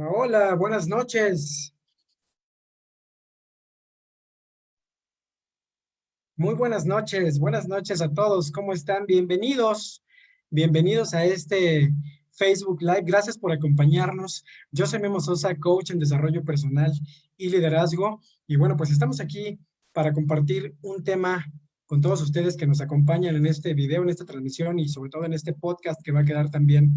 Hola, buenas noches. Muy buenas noches a todos. ¿Cómo están? Bienvenidos, bienvenidos a este Facebook Live. Gracias por acompañarnos. Yo soy Memo Sosa, coach en desarrollo personal y liderazgo. Y bueno, pues estamos aquí para compartir un tema con todos ustedes que nos acompañan en este video, en esta transmisión y sobre todo en este podcast que va a quedar también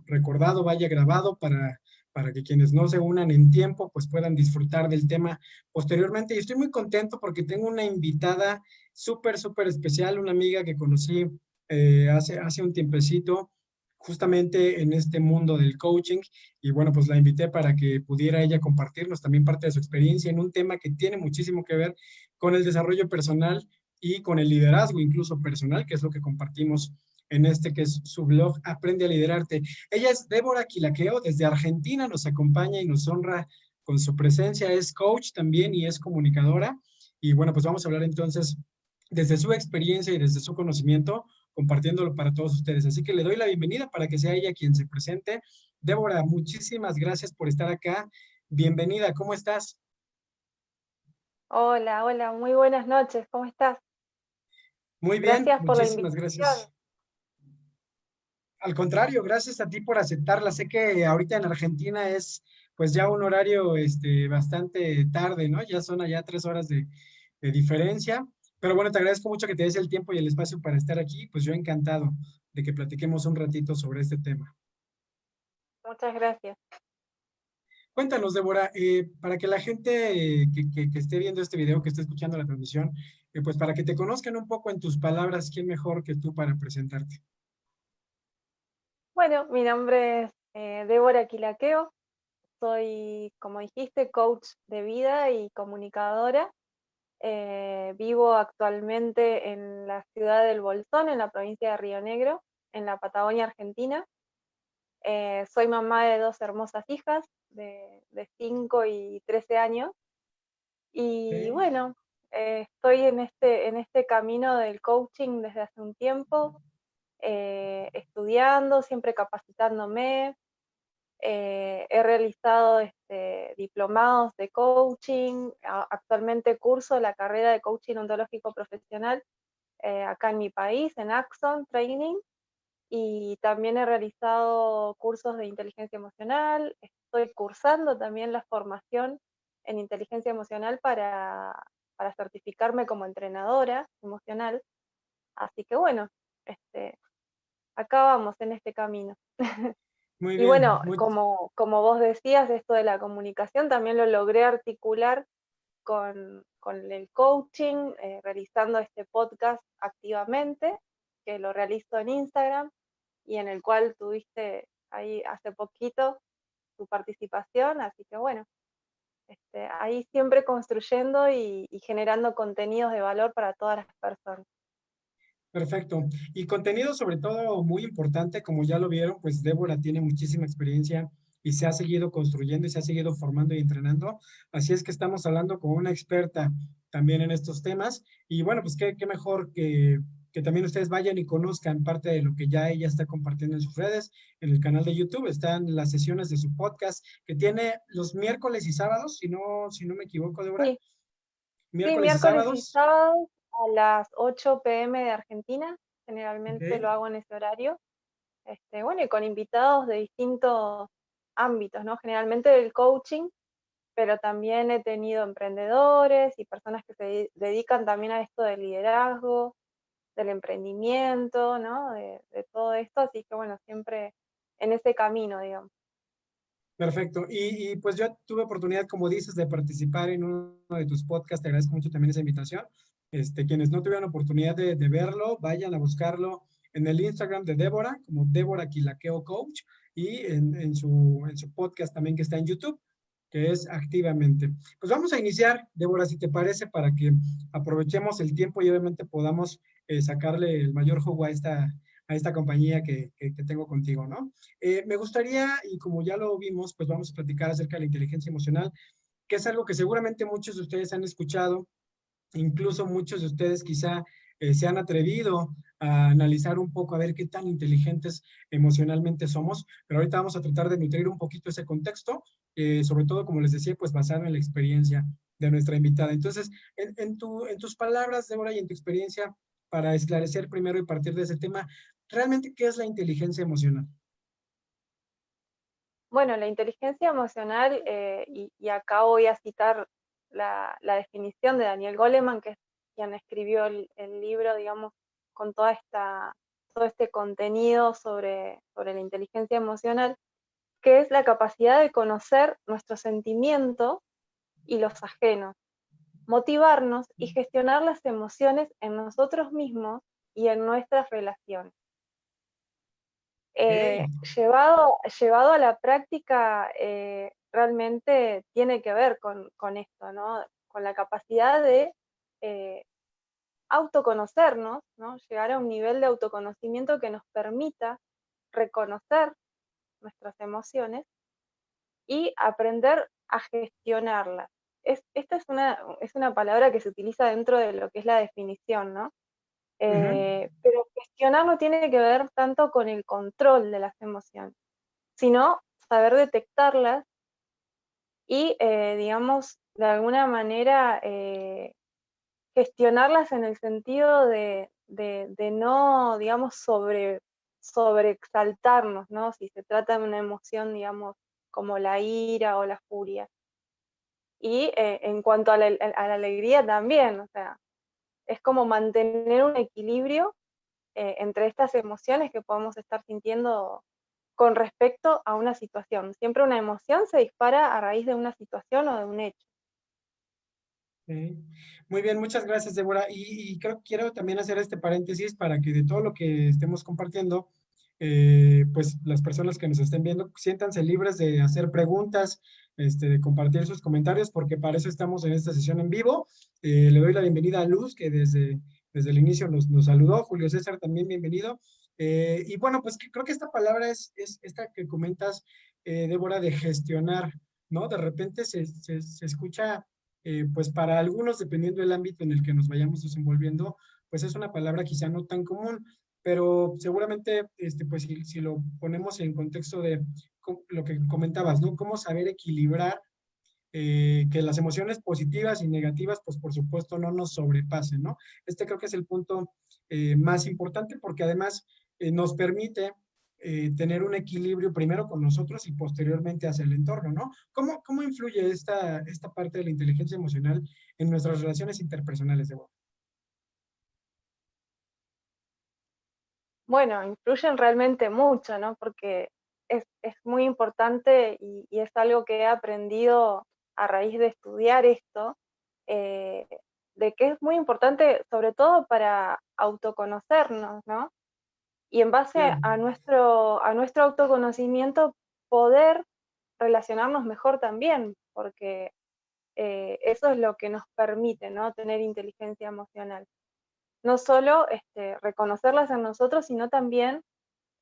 recordado, vaya grabado para que quienes no se unan en tiempo, pues puedan disfrutar del tema posteriormente. Y estoy muy contento porque tengo una invitada súper especial, una amiga que conocí hace un tiempecito, justamente en este mundo del coaching. Y bueno, pues la invité para que pudiera ella compartirnos también parte de su experiencia en un tema que tiene muchísimo que ver con el desarrollo personal y con el liderazgo, incluso personal, que es lo que compartimos en este que es su blog Aprende a Liderarte. Ella es Débora Quilaqueo, desde Argentina, nos acompaña y nos honra con su presencia. Es coach también y es comunicadora. Y bueno, pues vamos a hablar entonces desde su experiencia y desde su conocimiento, compartiéndolo para todos ustedes. Así que le doy la bienvenida para que sea ella quien se presente. Débora, muchísimas gracias por estar acá. Bienvenida, ¿cómo estás? Hola, hola, muy buenas noches, ¿cómo estás? Muy bien, Gracias por la muchísimas invitación. gracias. Al contrario, gracias a ti por aceptarla. Sé que ahorita en Argentina es pues ya un horario bastante tarde, ¿no? Ya son allá 3 horas de diferencia. Pero bueno, te agradezco mucho que te des el tiempo y el espacio para estar aquí. Pues yo encantado de que platiquemos un ratito sobre este tema. Muchas gracias. Cuéntanos, Débora, para que la gente que esté viendo este video, que esté escuchando la transmisión, pues para que te conozcan un poco en tus palabras, ¿quién mejor que tú para presentarte? Bueno, mi nombre es Débora Quilaqueo, soy, como dijiste, coach de vida y comunicadora. Vivo actualmente en la ciudad del Bolsón, en la provincia de Río Negro, en la Patagonia Argentina. Soy mamá de dos hermosas hijas de 5 y 13 años. Y Ok, bueno, estoy en este camino del coaching desde hace un tiempo, estudiando, siempre capacitándome. He realizado diplomados de coaching. Actualmente curso la carrera de coaching ontológico profesional acá en mi país, en Axon Training. Y también he realizado cursos de inteligencia emocional. Estoy cursando también la formación en inteligencia emocional para certificarme como entrenadora emocional. Así que bueno, este, acá vamos en este camino. muy Y bien, bueno, como vos decías, esto de la comunicación también lo logré articular con el coaching, realizando este podcast activamente, que lo realizo en Instagram y en el cual tuviste ahí hace poquito tu participación, así que bueno, ahí siempre construyendo y generando contenidos de valor para todas las personas. perfecto. Y contenido sobre todo muy importante, como ya lo vieron, pues Débora tiene muchísima experiencia y se ha seguido construyendo y se ha seguido formando y entrenando. Así es que estamos hablando con una experta también en estos temas. Y bueno, pues qué mejor que también ustedes vayan y conozcan parte de lo que ya ella está compartiendo en sus redes, en el canal de YouTube. Están las sesiones de su podcast que tiene los miércoles y sábados, si no me equivoco, Débora. Sí, sí, Miércoles y miércoles y sábados. sábados a las 8 p.m. de Argentina, generalmente Ok. lo hago en ese horario. Bueno, y con invitados de distintos ámbitos, ¿no? Generalmente del coaching, pero también he tenido emprendedores y personas que se dedican también a esto del liderazgo, del emprendimiento, ¿no? De todo esto, así que bueno, siempre en ese camino, digamos. Perfecto. Pues yo tuve oportunidad, como dices, de participar en uno de tus podcasts. Te agradezco mucho también esa invitación. Quienes no tuvieron oportunidad de verlo, vayan a buscarlo en el Instagram de Débora, como Débora Quilaqueo Coach, y en su podcast también que está en YouTube, que es Activamente. Pues vamos a iniciar, Débora, si te parece, para que aprovechemos el tiempo y obviamente podamos sacarle el mayor jugo a esta compañía que tengo contigo, ¿no? Me gustaría, y como ya lo vimos, pues vamos a platicar acerca de la inteligencia emocional, que es algo que seguramente muchos de ustedes han escuchado, incluso muchos de ustedes quizá se han atrevido a analizar un poco, a ver qué tan inteligentes emocionalmente somos, pero ahorita vamos a tratar de nutrir un poquito ese contexto, sobre todo, como les decía, pues basado en la experiencia de nuestra invitada. Entonces, en tus palabras, Débora, y en tu experiencia, para esclarecer primero y partir de ese tema, ¿realmente qué es la inteligencia emocional? Bueno, la inteligencia emocional, y acá voy a citar la definición de Daniel Goleman, que es quien escribió el libro, digamos, con todo este contenido sobre la inteligencia emocional, que es la capacidad de conocer nuestros sentimientos y los ajenos, motivarnos y gestionar las emociones en nosotros mismos y en nuestras relaciones. Ok. Llevado a la práctica, realmente tiene que ver con esto, ¿no? Con la capacidad de eh, autoconocernos, ¿no? Llegar a un nivel de autoconocimiento que nos permita reconocer nuestras emociones y aprender a gestionarlas. Esta es una palabra que se utiliza dentro de lo que es la definición, ¿no? Ujú. Pero gestionar no tiene que ver tanto con el control de las emociones, sino saber detectarlas y, digamos, de alguna manera gestionarlas en el sentido de no, digamos, sobreexaltarnos, ¿no? Si se trata de una emoción, digamos, como la ira o la furia. Y en cuanto a la alegría también, o sea, es como mantener un equilibrio entre estas emociones que podemos estar sintiendo con respecto a una situación. Siempre una emoción se dispara a raíz de una situación o de un hecho. Ok. Muy bien, muchas gracias, Débora. Y creo que quiero también hacer este paréntesis para que de todo lo que estemos compartiendo, pues las personas que nos estén viendo, siéntanse libres de hacer preguntas, de compartir sus comentarios, porque para eso estamos en esta sesión en vivo. Le doy la bienvenida a Luz, que desde el inicio nos saludó. Julio César también, bienvenido. Y bueno, pues creo que esta palabra es esta que comentas, Débora, de gestionar, ¿no? De repente se escucha pues para algunos, dependiendo del ámbito en el que nos vayamos desenvolviendo, pues es una palabra quizá no tan común, pero seguramente, pues si lo ponemos en contexto de lo que comentabas, ¿no? Cómo saber equilibrar que las emociones positivas y negativas, pues por supuesto no nos sobrepasen, ¿no? Este creo que es el punto más importante porque además nos permite tener un equilibrio primero con nosotros y posteriormente hacia el entorno, ¿no? ¿Cómo influye esta parte de la inteligencia emocional en nuestras relaciones interpersonales de Bueno, influyen realmente mucho, ¿no? Porque es muy importante y es algo que he aprendido a raíz de estudiar esto, eh, de que es muy importante, sobre todo para autoconocernos, ¿no? Y en base Claro, a nuestro autoconocimiento, poder relacionarnos mejor también, porque eso es lo que nos permite, ¿no? Tener inteligencia emocional. No solo reconocerlas en nosotros, sino también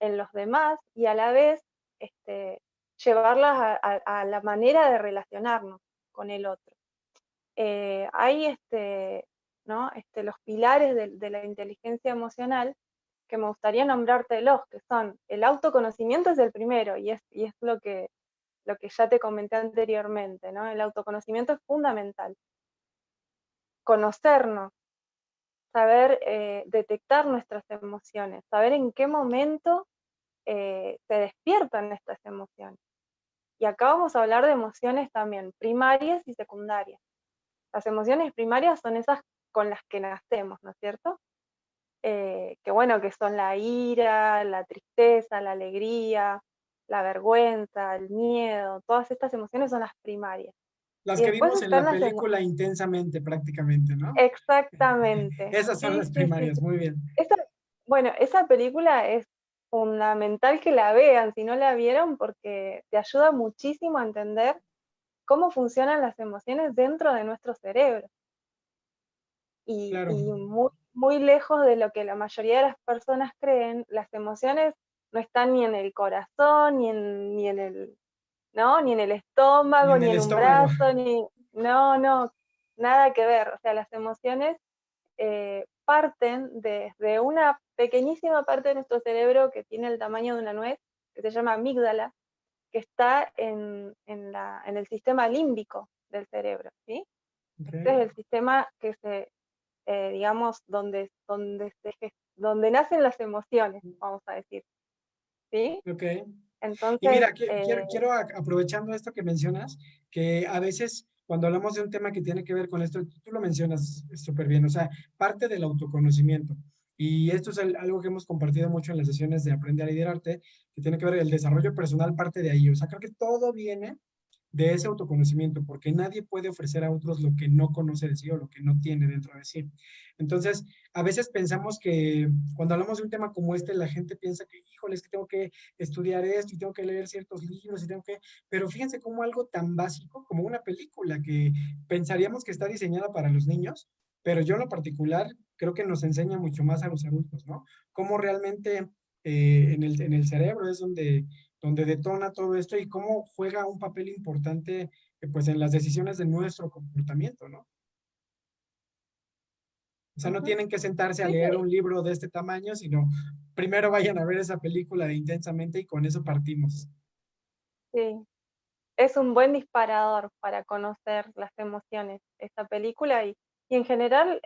en los demás y a la vez este, llevarlas a la manera de relacionarnos con el otro. Hay ¿no? Los pilares de la inteligencia emocional que me gustaría nombrártelos, que son el autoconocimiento es el primero y es lo que ya te comenté anteriormente, ¿no? El autoconocimiento es fundamental. Conocernos, saber detectar nuestras emociones, saber en qué momento se despiertan estas emociones. Y acá vamos a hablar de emociones también primarias y secundarias. Las emociones primarias son esas con las que nacemos, ¿no es cierto? Que bueno, que son la ira, la tristeza, la alegría, la vergüenza, el miedo, todas estas emociones son las primarias. las Y que después vimos en están la las película intensamente prácticamente, ¿no? exactamente. Esas son Sí, las sí, sí, primarias, sí. muy bien. Esa, bueno, esa película es fundamental que la vean si no la vieron porque te ayuda muchísimo a entender cómo funcionan las emociones dentro de nuestro cerebro. Claro, Y muy, muy lejos de lo que la mayoría de las personas creen, las emociones no están ni en el corazón, ni en el, ¿no? Ni en el y estómago, en ni el en un estómago. brazo, no, no, nada que ver. O sea, las emociones parten desde una pequeñísima parte de nuestro cerebro que tiene el tamaño de una nuez, que se llama amígdala, que está en el sistema límbico del cerebro, ¿sí? Este es Ok, el sistema que digamos, donde nacen las emociones, vamos a decir, ¿sí? ok. Y Entonces, mira, quiero aprovechando esto que mencionas, que a veces cuando hablamos de un tema que tiene que ver con esto, tú lo mencionas súper bien, o sea, parte del autoconocimiento. Y esto es algo que hemos compartido mucho en las sesiones de Aprende a Liderarte, que tiene que ver el desarrollo personal, parte de ahí. O sea, creo que todo viene de ese autoconocimiento, porque nadie puede ofrecer a otros lo que no conoce de sí o lo que no tiene dentro de sí. Entonces, a veces pensamos que cuando hablamos de un tema como este, la gente piensa que, híjole, es que tengo que estudiar esto y tengo que leer ciertos libros y tengo que, pero fíjense cómo algo tan básico como una película que pensaríamos que está diseñada para los niños, pero yo en lo particular creo que nos enseña mucho más a los adultos, ¿no? Cómo realmente en el cerebro es donde detona todo esto y cómo juega un papel importante pues en las decisiones de nuestro comportamiento, ¿no? O sea, no ujú, tienen que sentarse a sí, leer un libro de este tamaño, sino primero vayan a ver esa película de Intensamente y con eso partimos. sí, es un buen disparador para conocer las emociones, esta película, y en general,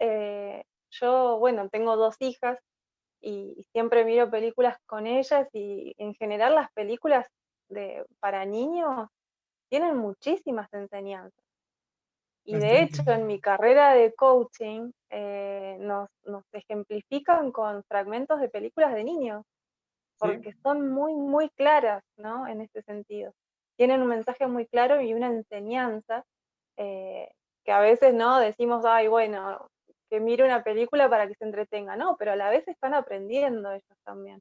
yo, bueno, tengo dos hijas y siempre miro películas con ellas y en general las películas para niños tienen muchísimas enseñanzas. Y de Bastante. hecho, en mi carrera de coaching, nos ejemplifican con fragmentos de películas de niños, ¿Sí? porque son muy, muy claras, ¿no? En ese sentido. Tienen un mensaje muy claro y una enseñanza eh, que a veces, ¿no? Decimos, ay, bueno, que mire una película para que se entretenga, ¿no? Pero a la vez están aprendiendo ellos también.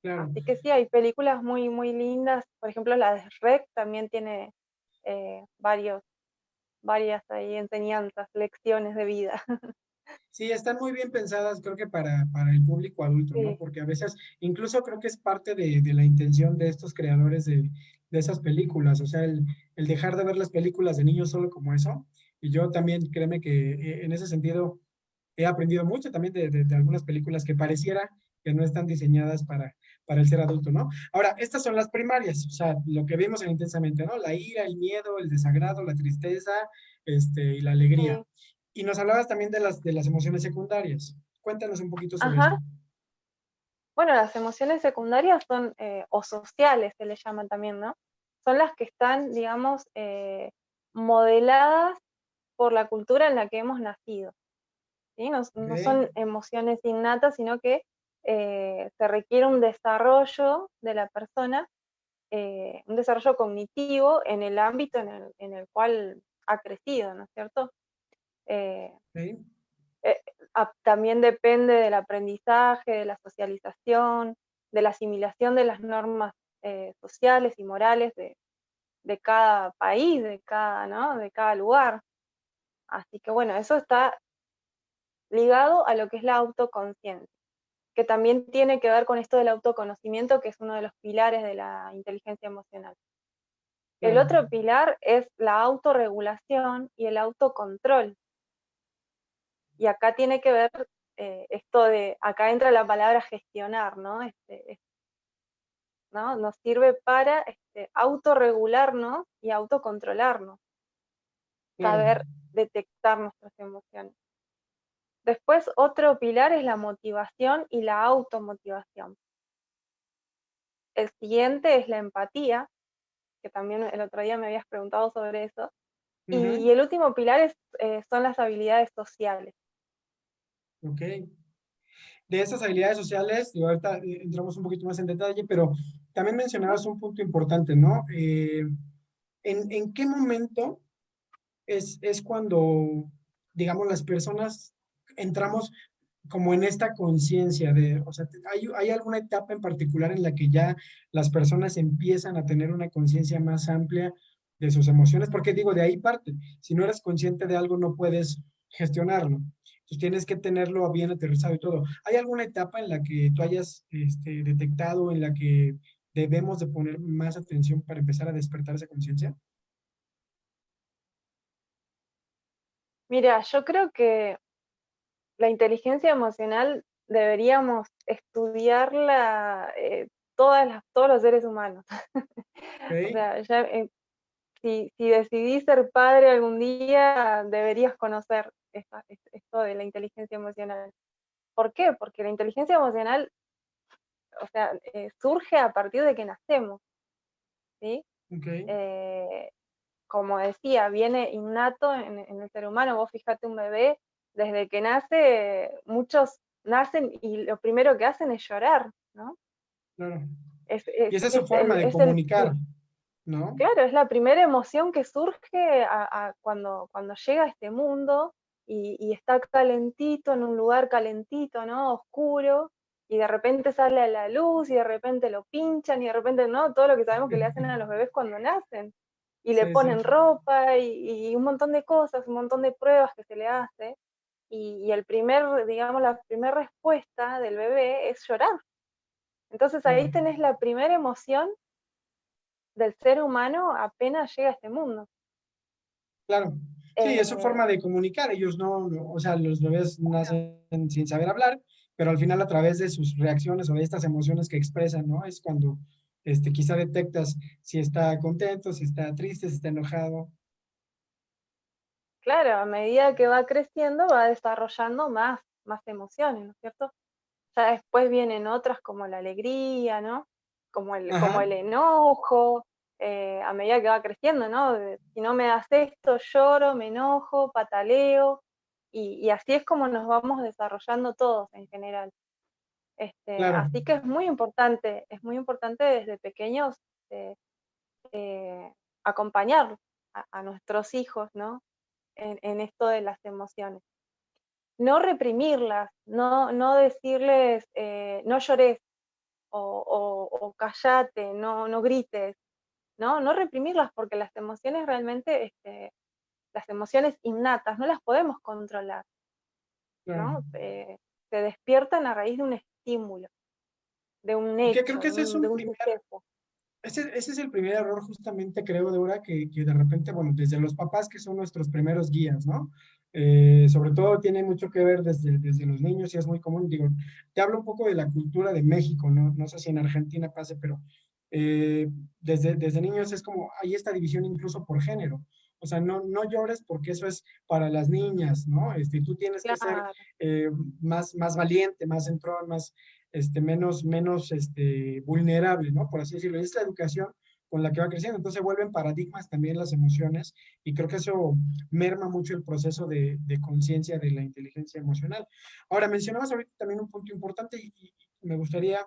Claro. Así que sí, hay películas muy, muy lindas. Por ejemplo, la de Shrek también tiene varias ahí enseñanzas, lecciones de vida. Sí, están muy bien pensadas, creo que para el público adulto, ¿no? Sí, Porque a veces, incluso creo que es parte de la intención de estos creadores de esas películas, o sea, el dejar de ver las películas de niños solo como eso. Y yo también, créeme que en ese sentido he aprendido mucho también de algunas películas que pareciera que no están diseñadas para el ser adulto, ¿no? Ahora, estas son las primarias, o sea, lo que vimos en Intensamente, ¿no? La ira, el miedo, el desagrado, la tristeza, y la alegría. sí. Y nos hablabas también de las emociones secundarias. Cuéntanos un poquito sobre Ajá. esto. Bueno, las emociones secundarias son, o sociales se les llaman también, ¿no? Son las que están, digamos, modeladas por la cultura en la que hemos nacido, ¿sí? No, Ok, no son emociones innatas, sino que se requiere un desarrollo de la persona, un desarrollo cognitivo en el ámbito en el cual ha crecido, ¿no es cierto? Eh, ok, eh, también depende del aprendizaje, de la socialización, de la asimilación de las normas sociales y morales de cada país, ¿no? De cada lugar. Así que bueno, eso está ligado a lo que es la autoconciencia, que también tiene que ver con esto del autoconocimiento, que es uno de los pilares de la inteligencia emocional. El claro, otro pilar es la autorregulación y el autocontrol. Y acá tiene que ver esto de, acá entra la palabra gestionar, ¿no? ¿No? Nos sirve para autorregularnos y autocontrolarnos, claro. saber detectar nuestras emociones. Después, otro pilar es la motivación y la automotivación. El siguiente es la empatía, que también el otro día me habías preguntado sobre eso. Y Ujú, el último pilar son las habilidades sociales. ok. De esas habilidades sociales, y ahorita entramos un poquito más en detalle, pero también Ujú. mencionabas un punto importante, ¿no? ¿En qué momento es cuando, digamos, las personas entramos como en esta conciencia de, o sea, ¿hay alguna etapa en particular en la que ya las personas empiezan a tener una conciencia más amplia de sus emociones? Porque digo, de ahí parte. Si no eres consciente de algo, no puedes gestionarlo. Entonces tienes que tenerlo bien aterrizado y todo. ¿Hay alguna etapa en la que tú hayas detectado, en la que debemos de poner más atención para empezar a despertar esa conciencia? Mira, yo creo que la inteligencia emocional deberíamos estudiarla todos los seres humanos. O Ok, sea, ya, si decidís ser padre algún día, deberías conocer esto de la inteligencia emocional. ¿Por qué? Porque la inteligencia emocional, o sea, surge a partir de que nacemos, ¿sí? ok, Eh, Como decía, viene innato en el ser humano. Vos fíjate un bebé, desde que nace, muchos nacen y lo primero que hacen es llorar, ¿no? claro. Es, Y es, esa es su es forma el, de es el, comunicar, ¿no? claro, es la primera emoción que surge cuando llega a este mundo y está calentito, en un lugar calentito, ¿no? Oscuro, y de repente sale a la luz y de repente lo pinchan y de repente, ¿no? Todo lo que sabemos que le hacen a los bebés cuando nacen. Y le Sí, sí, ponen ropa y un montón de cosas, un montón de pruebas que se le hace. Y digamos, la primera respuesta del bebé es llorar. Entonces ahí claro, tenés la primera emoción del ser humano apenas llega a este mundo. claro. Sí, es su Eh, forma de comunicar. Ellos o sea, los bebés nacen sin saber hablar, pero al final a través de sus reacciones o de estas emociones que expresan, ¿no? Es cuando quizá detectas si está contento, si está triste, si está enojado. claro, a medida que va creciendo va desarrollando más emociones, ¿no es cierto? Ya después vienen otras como la alegría, ¿no? Como el Ajá, enojo, a medida que va creciendo, ¿no? Si no me das esto, lloro, me enojo, pataleo, y así es como nos vamos desarrollando todos en general. Claro, Así que es muy importante desde pequeños eh, acompañar a nuestros hijos, ¿no? En esto de las emociones. No reprimirlas, no decirles, no llores o callate, no grites, ¿no? No reprimirlas porque las emociones realmente, las emociones innatas, no las podemos controlar, claro. ¿no? Se despiertan a raíz de un estímulo, de un Y que creo hecho, que ese es de un un primer, suceso. ese es el primer error justamente, creo, Débora, que de repente, bueno, desde los papás que son nuestros primeros guías, ¿no? Sobre todo tiene mucho que ver desde los niños y es muy común, digo, te hablo un poco de la cultura de México, ¿no? No sé si en Argentina pase, pero eh, desde niños es como, hay esta división incluso por género. O sea, no llores porque eso es para las niñas, ¿no? Tú tienes que ser Claro, eh, más valiente, más entrón, menos vulnerable, ¿no? Por así decirlo. Y es la educación con la que va creciendo. Entonces se vuelven paradigmas también las emociones y creo que eso merma mucho el proceso de conciencia de la inteligencia emocional. Ahora, mencionabas ahorita también un punto importante y me gustaría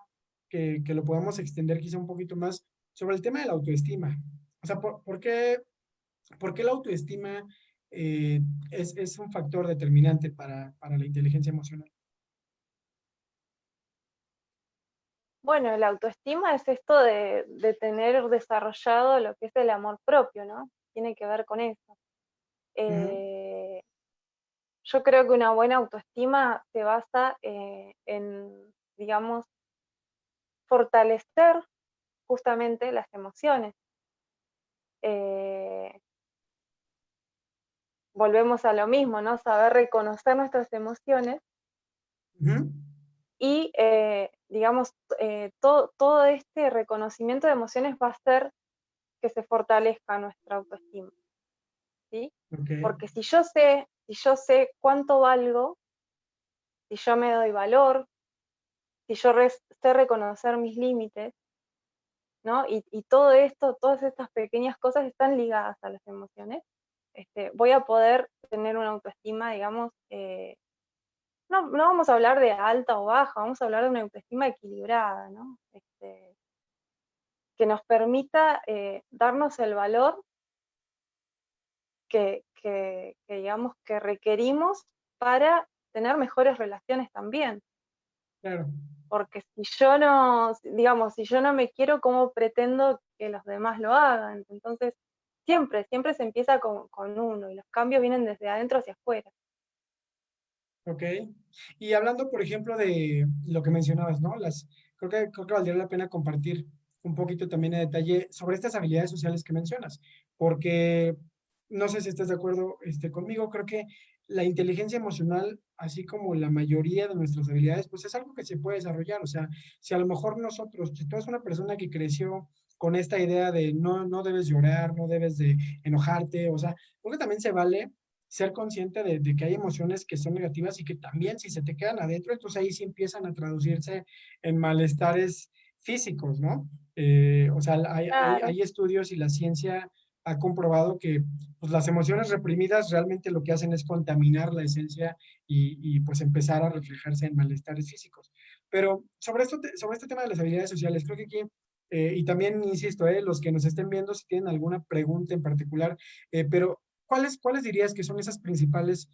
que lo podamos extender quizá un poquito más sobre el tema de la autoestima. O sea, por qué la autoestima es un factor determinante para la inteligencia emocional? bueno, la autoestima es esto de tener desarrollado lo que es el amor propio, ¿no? Tiene que ver con eso. Ujú, Eh, yo creo que una buena autoestima se basa en, digamos, fortalecer justamente las emociones. Eh, volvemos a lo mismo, ¿no? Saber reconocer nuestras emociones ujú. y, digamos, todo este reconocimiento de emociones va a hacer que se fortalezca nuestra autoestima, ¿sí? Ok, Porque si yo sé cuánto valgo, si yo me doy valor, si yo sé reconocer mis límites, ¿no? Y todo esto, todas estas pequeñas cosas están ligadas a las emociones. Voy a poder tener una autoestima, digamos, no vamos a hablar de alta o baja, vamos a hablar de una autoestima equilibrada, ¿no? Que nos permita darnos el valor digamos, que requerimos para tener mejores relaciones también. claro. Porque si yo no, digamos, si yo no me quiero, ¿cómo pretendo que los demás lo hagan? Entonces, siempre se empieza con uno y los cambios vienen desde adentro hacia afuera. Ok. Y hablando, por ejemplo, de lo que mencionabas, ¿no? Creo que valdría la pena compartir un poquito también a detalle sobre estas habilidades sociales que mencionas, porque no sé si estás de acuerdo conmigo, creo que la inteligencia emocional, así como la mayoría de nuestras habilidades, pues es algo que se puede desarrollar. O sea, si a lo mejor nosotros, si tú eres una persona que creció con esta idea de no debes llorar, no debes de enojarte, o sea, creo que también se vale ser consciente de que hay emociones que son negativas y que también si se te quedan adentro, entonces ahí sí empiezan a traducirse en malestares físicos, ¿no? O sea, Claro, hay estudios y la ciencia ha comprobado que pues, las emociones reprimidas realmente lo que hacen es contaminar la esencia pues empezar a reflejarse en malestares físicos. Pero sobre este tema de las habilidades sociales, creo que aquí, y también insisto, los que nos estén viendo, si tienen alguna pregunta en particular, pero ¿cuáles dirías que son esas principales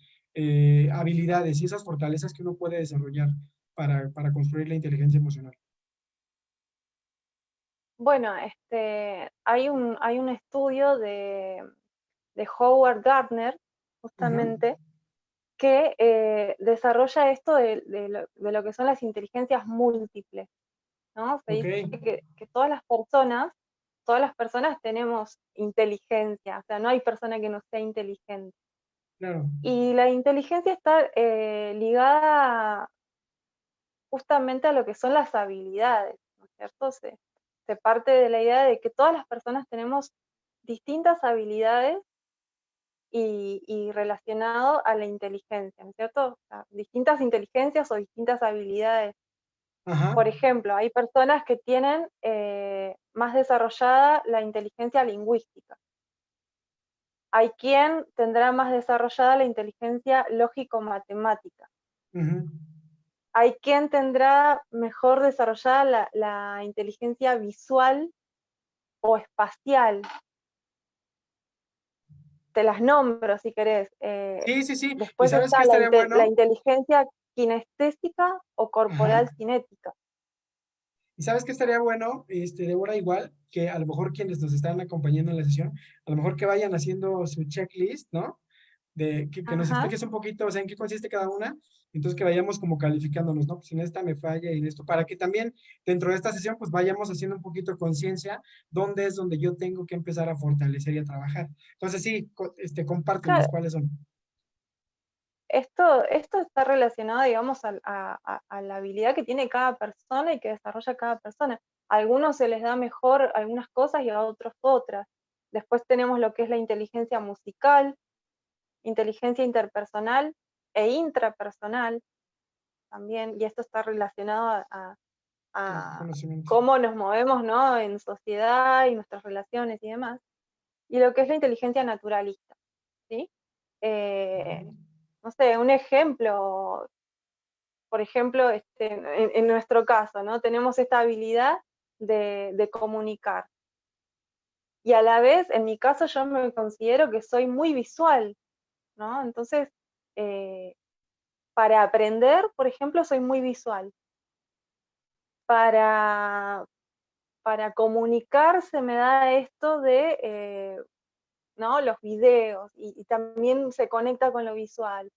habilidades y esas fortalezas que uno puede desarrollar para construir la inteligencia emocional? bueno, hay un estudio de Howard Gardner, Ujú, justamente, que desarrolla esto de lo que son las inteligencias múltiples, ¿no? Se ok, dice que todas las personas tenemos inteligencia, o sea, no hay persona que no sea inteligente. claro. Y la inteligencia está ligada justamente a lo que son las habilidades, ¿no es cierto? Se parte de la idea de que todas las personas tenemos distintas habilidades y relacionado a la inteligencia, ¿no es cierto? O sea, distintas inteligencias o distintas habilidades. Ajá, Por ejemplo, hay personas que tienen más desarrollada la inteligencia lingüística. Hay quien tendrá más desarrollada la inteligencia lógico-matemática. Ujú. Hay quien tendrá mejor desarrollada la inteligencia visual o espacial. Te las nombro si querés. Sí, sí, sí. ¿Y Después sabes qué está estaría la bueno? inteligencia kinestésica o Ajá. corporal cinética. ¿Y sabes qué estaría bueno, Débora, igual, que a lo mejor quienes nos están acompañando en la sesión, a lo mejor que vayan haciendo su checklist, ¿no? Que nos Ajá. expliques un poquito, o sea, en qué consiste cada una, entonces que vayamos como calificándonos, ¿no? Pues en esta me falla y en esto, para que también dentro de esta sesión, pues vayamos haciendo un poquito conciencia dónde es donde yo tengo que empezar a fortalecer y a trabajar. Entonces, sí, compártenos Claro, cuáles son. esto está relacionado, digamos, a la habilidad que tiene cada persona y que desarrolla cada persona. A algunos se les da mejor algunas cosas y a otros otras. Después tenemos lo que es la inteligencia musical, inteligencia interpersonal e intrapersonal también, y esto está relacionado a Conocimiento. cómo nos movemos, ¿no? En sociedad y nuestras relaciones y demás. Y lo que es la inteligencia naturalista, ¿sí? Eh, no sé, un ejemplo, por ejemplo, en nuestro caso, ¿no? Tenemos esta habilidad de comunicar. Y a la vez, en mi caso, yo me considero que soy muy visual, ¿no? Entonces, eh, para aprender, por ejemplo, soy muy visual. Para, para comunicar se me da esto de, ¿no? Los videos y también se conecta con lo visual.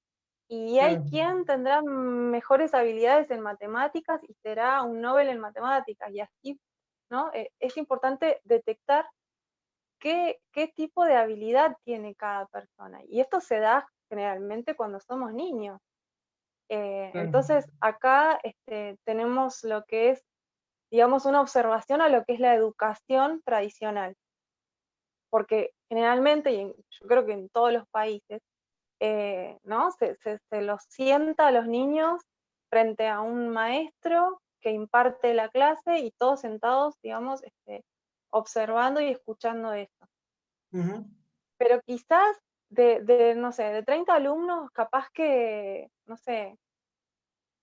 Y hay Claro, quien tendrá mejores habilidades en matemáticas y será un Nobel en matemáticas y así, ¿no? Es importante detectar qué tipo de habilidad tiene cada persona. Y esto se da generalmente cuando somos niños. claro. Entonces, acá tenemos lo que es, digamos, una observación a lo que es la educación tradicional, porque generalmente, yo creo que en todos los países, ¿no? Se los sienta a los niños frente a un maestro que imparte la clase y todos sentados, digamos, observando y escuchando esto. Ujú. Pero quizás no sé, de 30 alumnos, capaz que, no sé,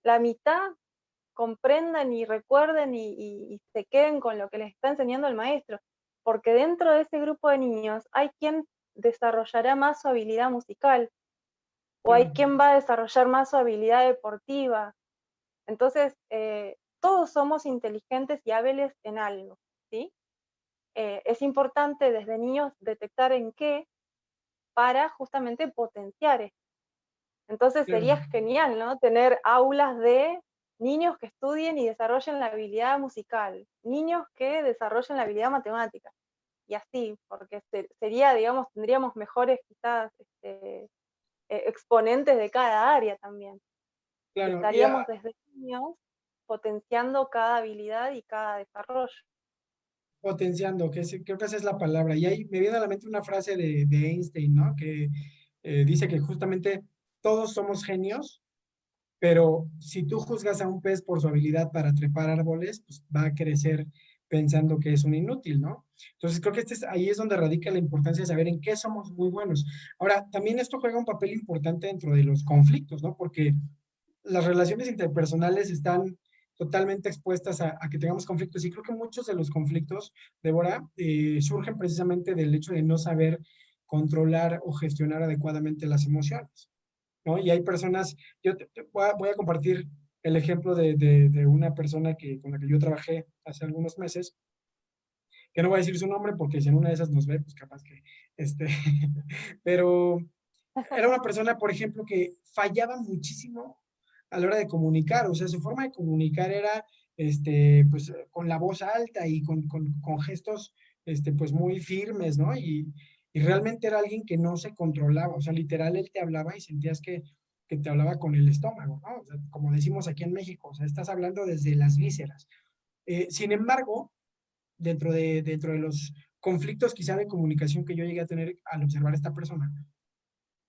la mitad comprendan y recuerden y se queden con lo que les está enseñando el maestro, porque dentro de ese grupo de niños hay quien desarrollará más su habilidad musical, o hay Claro. quien va a desarrollar más su habilidad deportiva. Entonces, todos somos inteligentes y hábiles en algo, ¿sí? Es importante desde niños detectar en qué para justamente potenciar esto. Entonces Claro. sería genial, ¿no? Tener aulas de niños que estudien y desarrollen la habilidad musical, niños que desarrollen la habilidad matemática, y así, porque sería, digamos, tendríamos mejores quizás exponentes de cada área también. Y Claro, y estaríamos desde niños potenciando cada habilidad y cada desarrollo. potenciando, creo que esa es la palabra. Y ahí me viene a la mente una frase de Einstein, ¿no? Que dice que justamente todos somos genios, pero si tú juzgas a un pez por su habilidad para trepar árboles, pues va a crecer pensando que es un inútil, ¿no? Entonces creo que ahí es donde radica la importancia de saber en qué somos muy buenos. Ahora, también esto juega un papel importante dentro de los conflictos, ¿no? Porque las relaciones interpersonales están totalmente expuestas a que tengamos conflictos y creo que muchos de los conflictos, Débora, surgen precisamente del hecho de no saber controlar o gestionar adecuadamente las emociones, ¿no? Y hay personas, voy a compartir el ejemplo de una persona con la que yo trabajé hace algunos meses, que no voy a decir su nombre porque si en una de esas nos ve, pues capaz que, este, pero era una persona, por ejemplo, que fallaba muchísimo a la hora de comunicar, o sea, su forma de comunicar era, pues, con la voz alta y con gestos, pues, muy firmes, ¿no? Y realmente era alguien que no se controlaba, o sea, literal, él te hablaba y sentías que te hablaba con el estómago, ¿no? O sea, como decimos aquí en México, o sea, estás hablando desde las vísceras. Sin embargo, dentro de los conflictos quizá de comunicación que yo llegué a tener al observar a esta persona,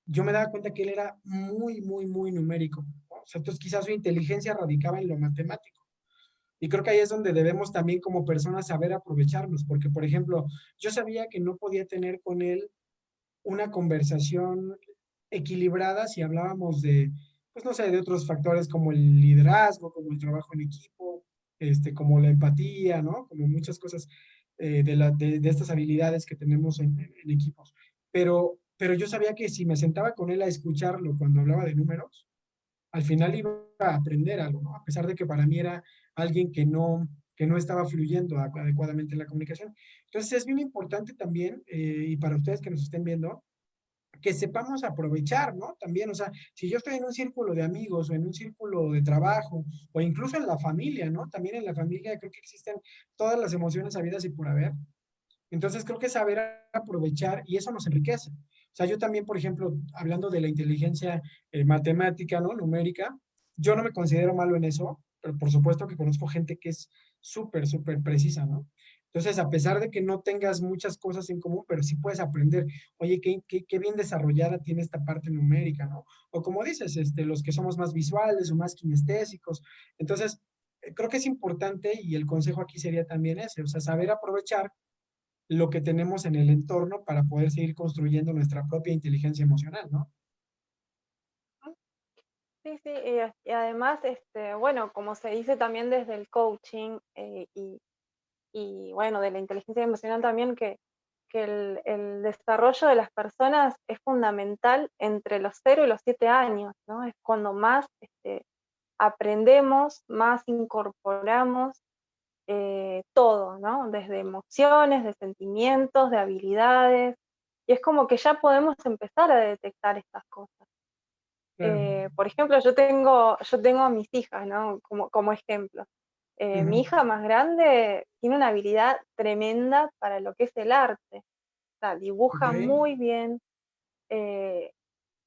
yo me daba cuenta que él era muy, muy, muy numérico, ¿no? O sea, entonces quizás su inteligencia radicaba en lo matemático. Y creo que ahí es donde debemos también como personas saber aprovecharnos, porque por ejemplo, yo sabía que no podía tener con él una conversación equilibrada si hablábamos de, pues no sé, de otros factores como el liderazgo, como el trabajo en equipo, como la empatía, ¿no? Como muchas cosas de estas habilidades que tenemos en equipos. Pero yo sabía que si me sentaba con él a escucharlo cuando hablaba de números, al final iba a aprender algo, ¿no? A pesar de que para mí era alguien que no estaba fluyendo adecuadamente en la comunicación. Entonces es bien importante también, y para ustedes que nos estén viendo, que sepamos aprovechar, ¿no? También, o sea, si yo estoy en un círculo de amigos o en un círculo de trabajo o incluso en la familia, ¿no? También en la familia creo que existen todas las emociones habidas y por haber. Entonces creo que saber aprovechar y eso nos enriquece. O sea, yo también, por ejemplo, hablando de la inteligencia matemática, ¿no? Numérica, yo no me considero malo en eso, pero por supuesto que conozco gente que es súper, súper precisa, ¿no? Entonces, a pesar de que no tengas muchas cosas en común, pero sí puedes aprender, oye, qué bien desarrollada tiene esta parte numérica, ¿no? O como dices, los que somos más visuales o más kinestésicos. Entonces, creo que es importante y el consejo aquí sería también ese, o sea, saber aprovechar lo que tenemos en el entorno para poder seguir construyendo nuestra propia inteligencia emocional, ¿no? Sí, sí, y además, bueno, como se dice también desde el coaching y bueno, de la inteligencia emocional también, que el desarrollo de las personas es fundamental entre los 0 y los 7 años, ¿no? Es cuando más aprendemos, más incorporamos todo, ¿no? Desde emociones, de sentimientos, de habilidades, y es como que ya podemos empezar a detectar estas cosas. Claro. Por ejemplo, yo tengo a mis hijas, ¿no? Como ejemplo. Mi Ujú. hija más grande tiene una habilidad tremenda para lo que es el arte. O sea, Ok. dibuja muy bien, eh,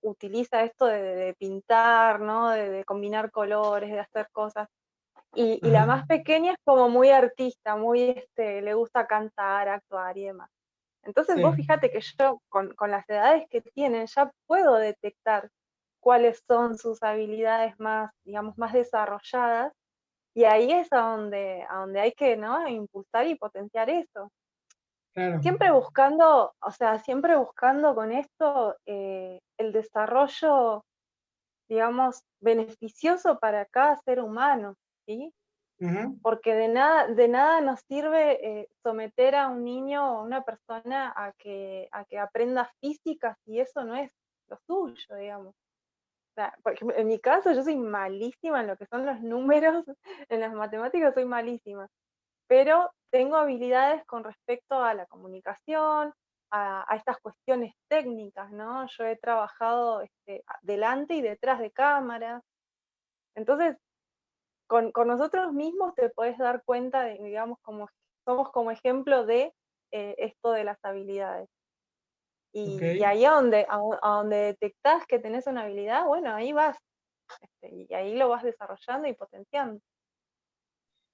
utiliza esto de pintar, ¿no? De combinar colores, de hacer cosas. Y la Ajá. más pequeña es como muy artista, muy, le gusta cantar, actuar y demás. Entonces vos Sí, fíjate que yo con las edades que tienen ya puedo detectar cuáles son sus habilidades más, digamos, más desarrolladas, y ahí es a donde hay que, ¿no? Impulsar y potenciar eso. claro. Siempre buscando, o sea, siempre buscando con esto el desarrollo, digamos, beneficioso para cada ser humano, ¿sí? Ujú. Porque de nada nos sirve someter a un niño o a una persona a que aprenda física si eso no es lo suyo, digamos. O sea, por ejemplo, en mi caso yo soy malísima en lo que son los números, en las matemáticas soy malísima, pero tengo habilidades con respecto a la comunicación, a estas cuestiones técnicas, ¿no? Yo he trabajado delante y detrás de cámaras, entonces con nosotros mismos te puedes dar cuenta de, digamos, como somos como ejemplo de esto de las habilidades. Ok. Y ahí a donde detectás que tenés una habilidad, bueno, ahí vas, y ahí lo vas desarrollando y potenciando.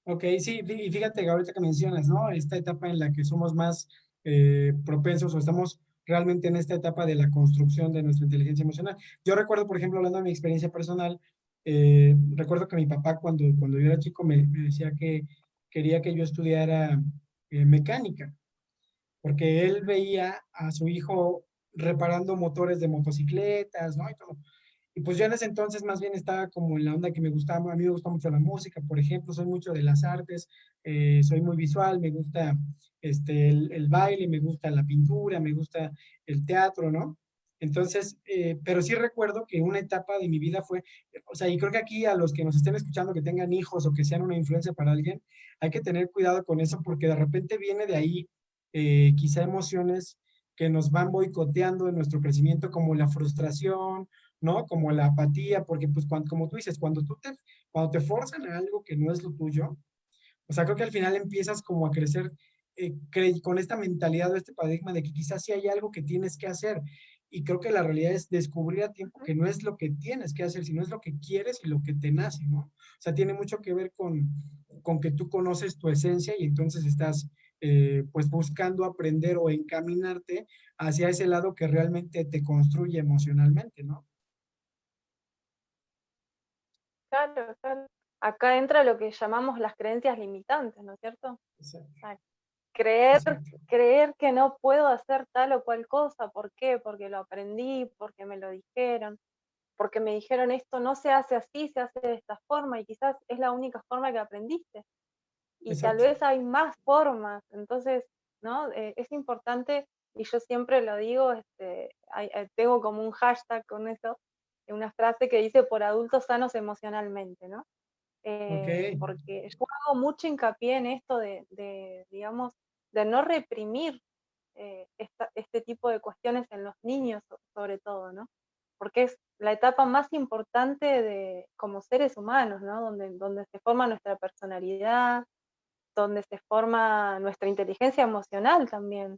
Ok, sí, y fíjate que ahorita que mencionas, ¿no? Esta etapa en la que somos más propensos o estamos realmente en esta etapa de la construcción de nuestra inteligencia emocional. Yo recuerdo, por ejemplo, hablando de mi experiencia personal, recuerdo que mi papá cuando yo era chico me decía que quería que yo estudiara mecánica, porque él veía a su hijo reparando motores de motocicletas, ¿no? Y todo. Y pues yo en ese entonces más bien estaba como en la onda que me gustaba, a mí me gusta mucho la música, por ejemplo, soy mucho de las artes, soy muy visual, me gusta el baile, me gusta la pintura, me gusta el teatro, ¿no? Entonces, pero sí recuerdo que una etapa de mi vida fue, o sea, y creo que aquí a los que nos estén escuchando que tengan hijos o que sean una influencia para alguien, hay que tener cuidado con eso porque de repente viene de ahí quizá emociones que nos van boicoteando en nuestro crecimiento, como la frustración, ¿no? Como la apatía, porque pues como tú dices, cuando te forzan a algo que no es lo tuyo, o sea, creo que al final empiezas como a crecer con esta mentalidad o este paradigma de que quizás sí hay algo que tienes que hacer. Y creo que la realidad es descubrir a tiempo que no es lo que tienes que hacer, sino es lo que quieres y lo que te nace, ¿no? O sea, tiene mucho que ver con que tú conoces tu esencia y entonces estás pues buscando aprender o encaminarte hacia ese lado que realmente te construye emocionalmente, ¿no? Claro, claro. acá entra lo que llamamos las creencias limitantes, ¿no es cierto? Exacto, Ah, creer, exacto. creer que no puedo hacer tal o cual cosa, ¿por qué? Porque lo aprendí, porque me lo dijeron, porque me dijeron esto no se hace así, se hace de esta forma, y quizás es la única forma que aprendiste, y tal Exacto. vez hay más formas, entonces, ¿no? Es importante, y yo siempre lo digo, tengo como un hashtag con eso, una frase que dice por adultos sanos emocionalmente, ¿no? Ok, Porque yo hago mucho hincapié en esto digamos, de no reprimir este tipo de cuestiones en los niños, sobre todo, ¿no? Porque es la etapa más importante como seres humanos, ¿no? Donde se forma nuestra personalidad, donde se forma nuestra inteligencia emocional también.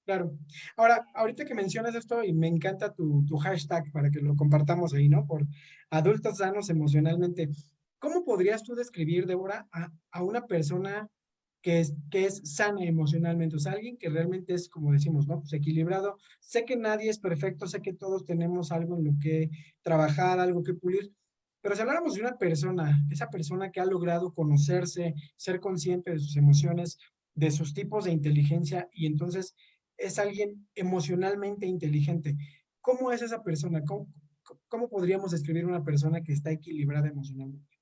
claro. Ahora, ahorita que mencionas esto, y me encanta tu hashtag para que lo compartamos ahí, ¿no? Por adultos sanos emocionalmente. ¿Cómo podrías tú describir, Débora, a una persona que es sana emocionalmente? O sea, alguien que realmente es, como decimos, ¿no? Pues equilibrado. Sé que nadie es perfecto, sé que todos tenemos algo en lo que trabajar, algo que pulir, pero si habláramos de una persona, esa persona que ha logrado conocerse, ser consciente de sus emociones, de sus tipos de inteligencia, y entonces es alguien emocionalmente inteligente, ¿cómo es esa persona? ¿Cómo podríamos describir una persona que está equilibrada emocionalmente?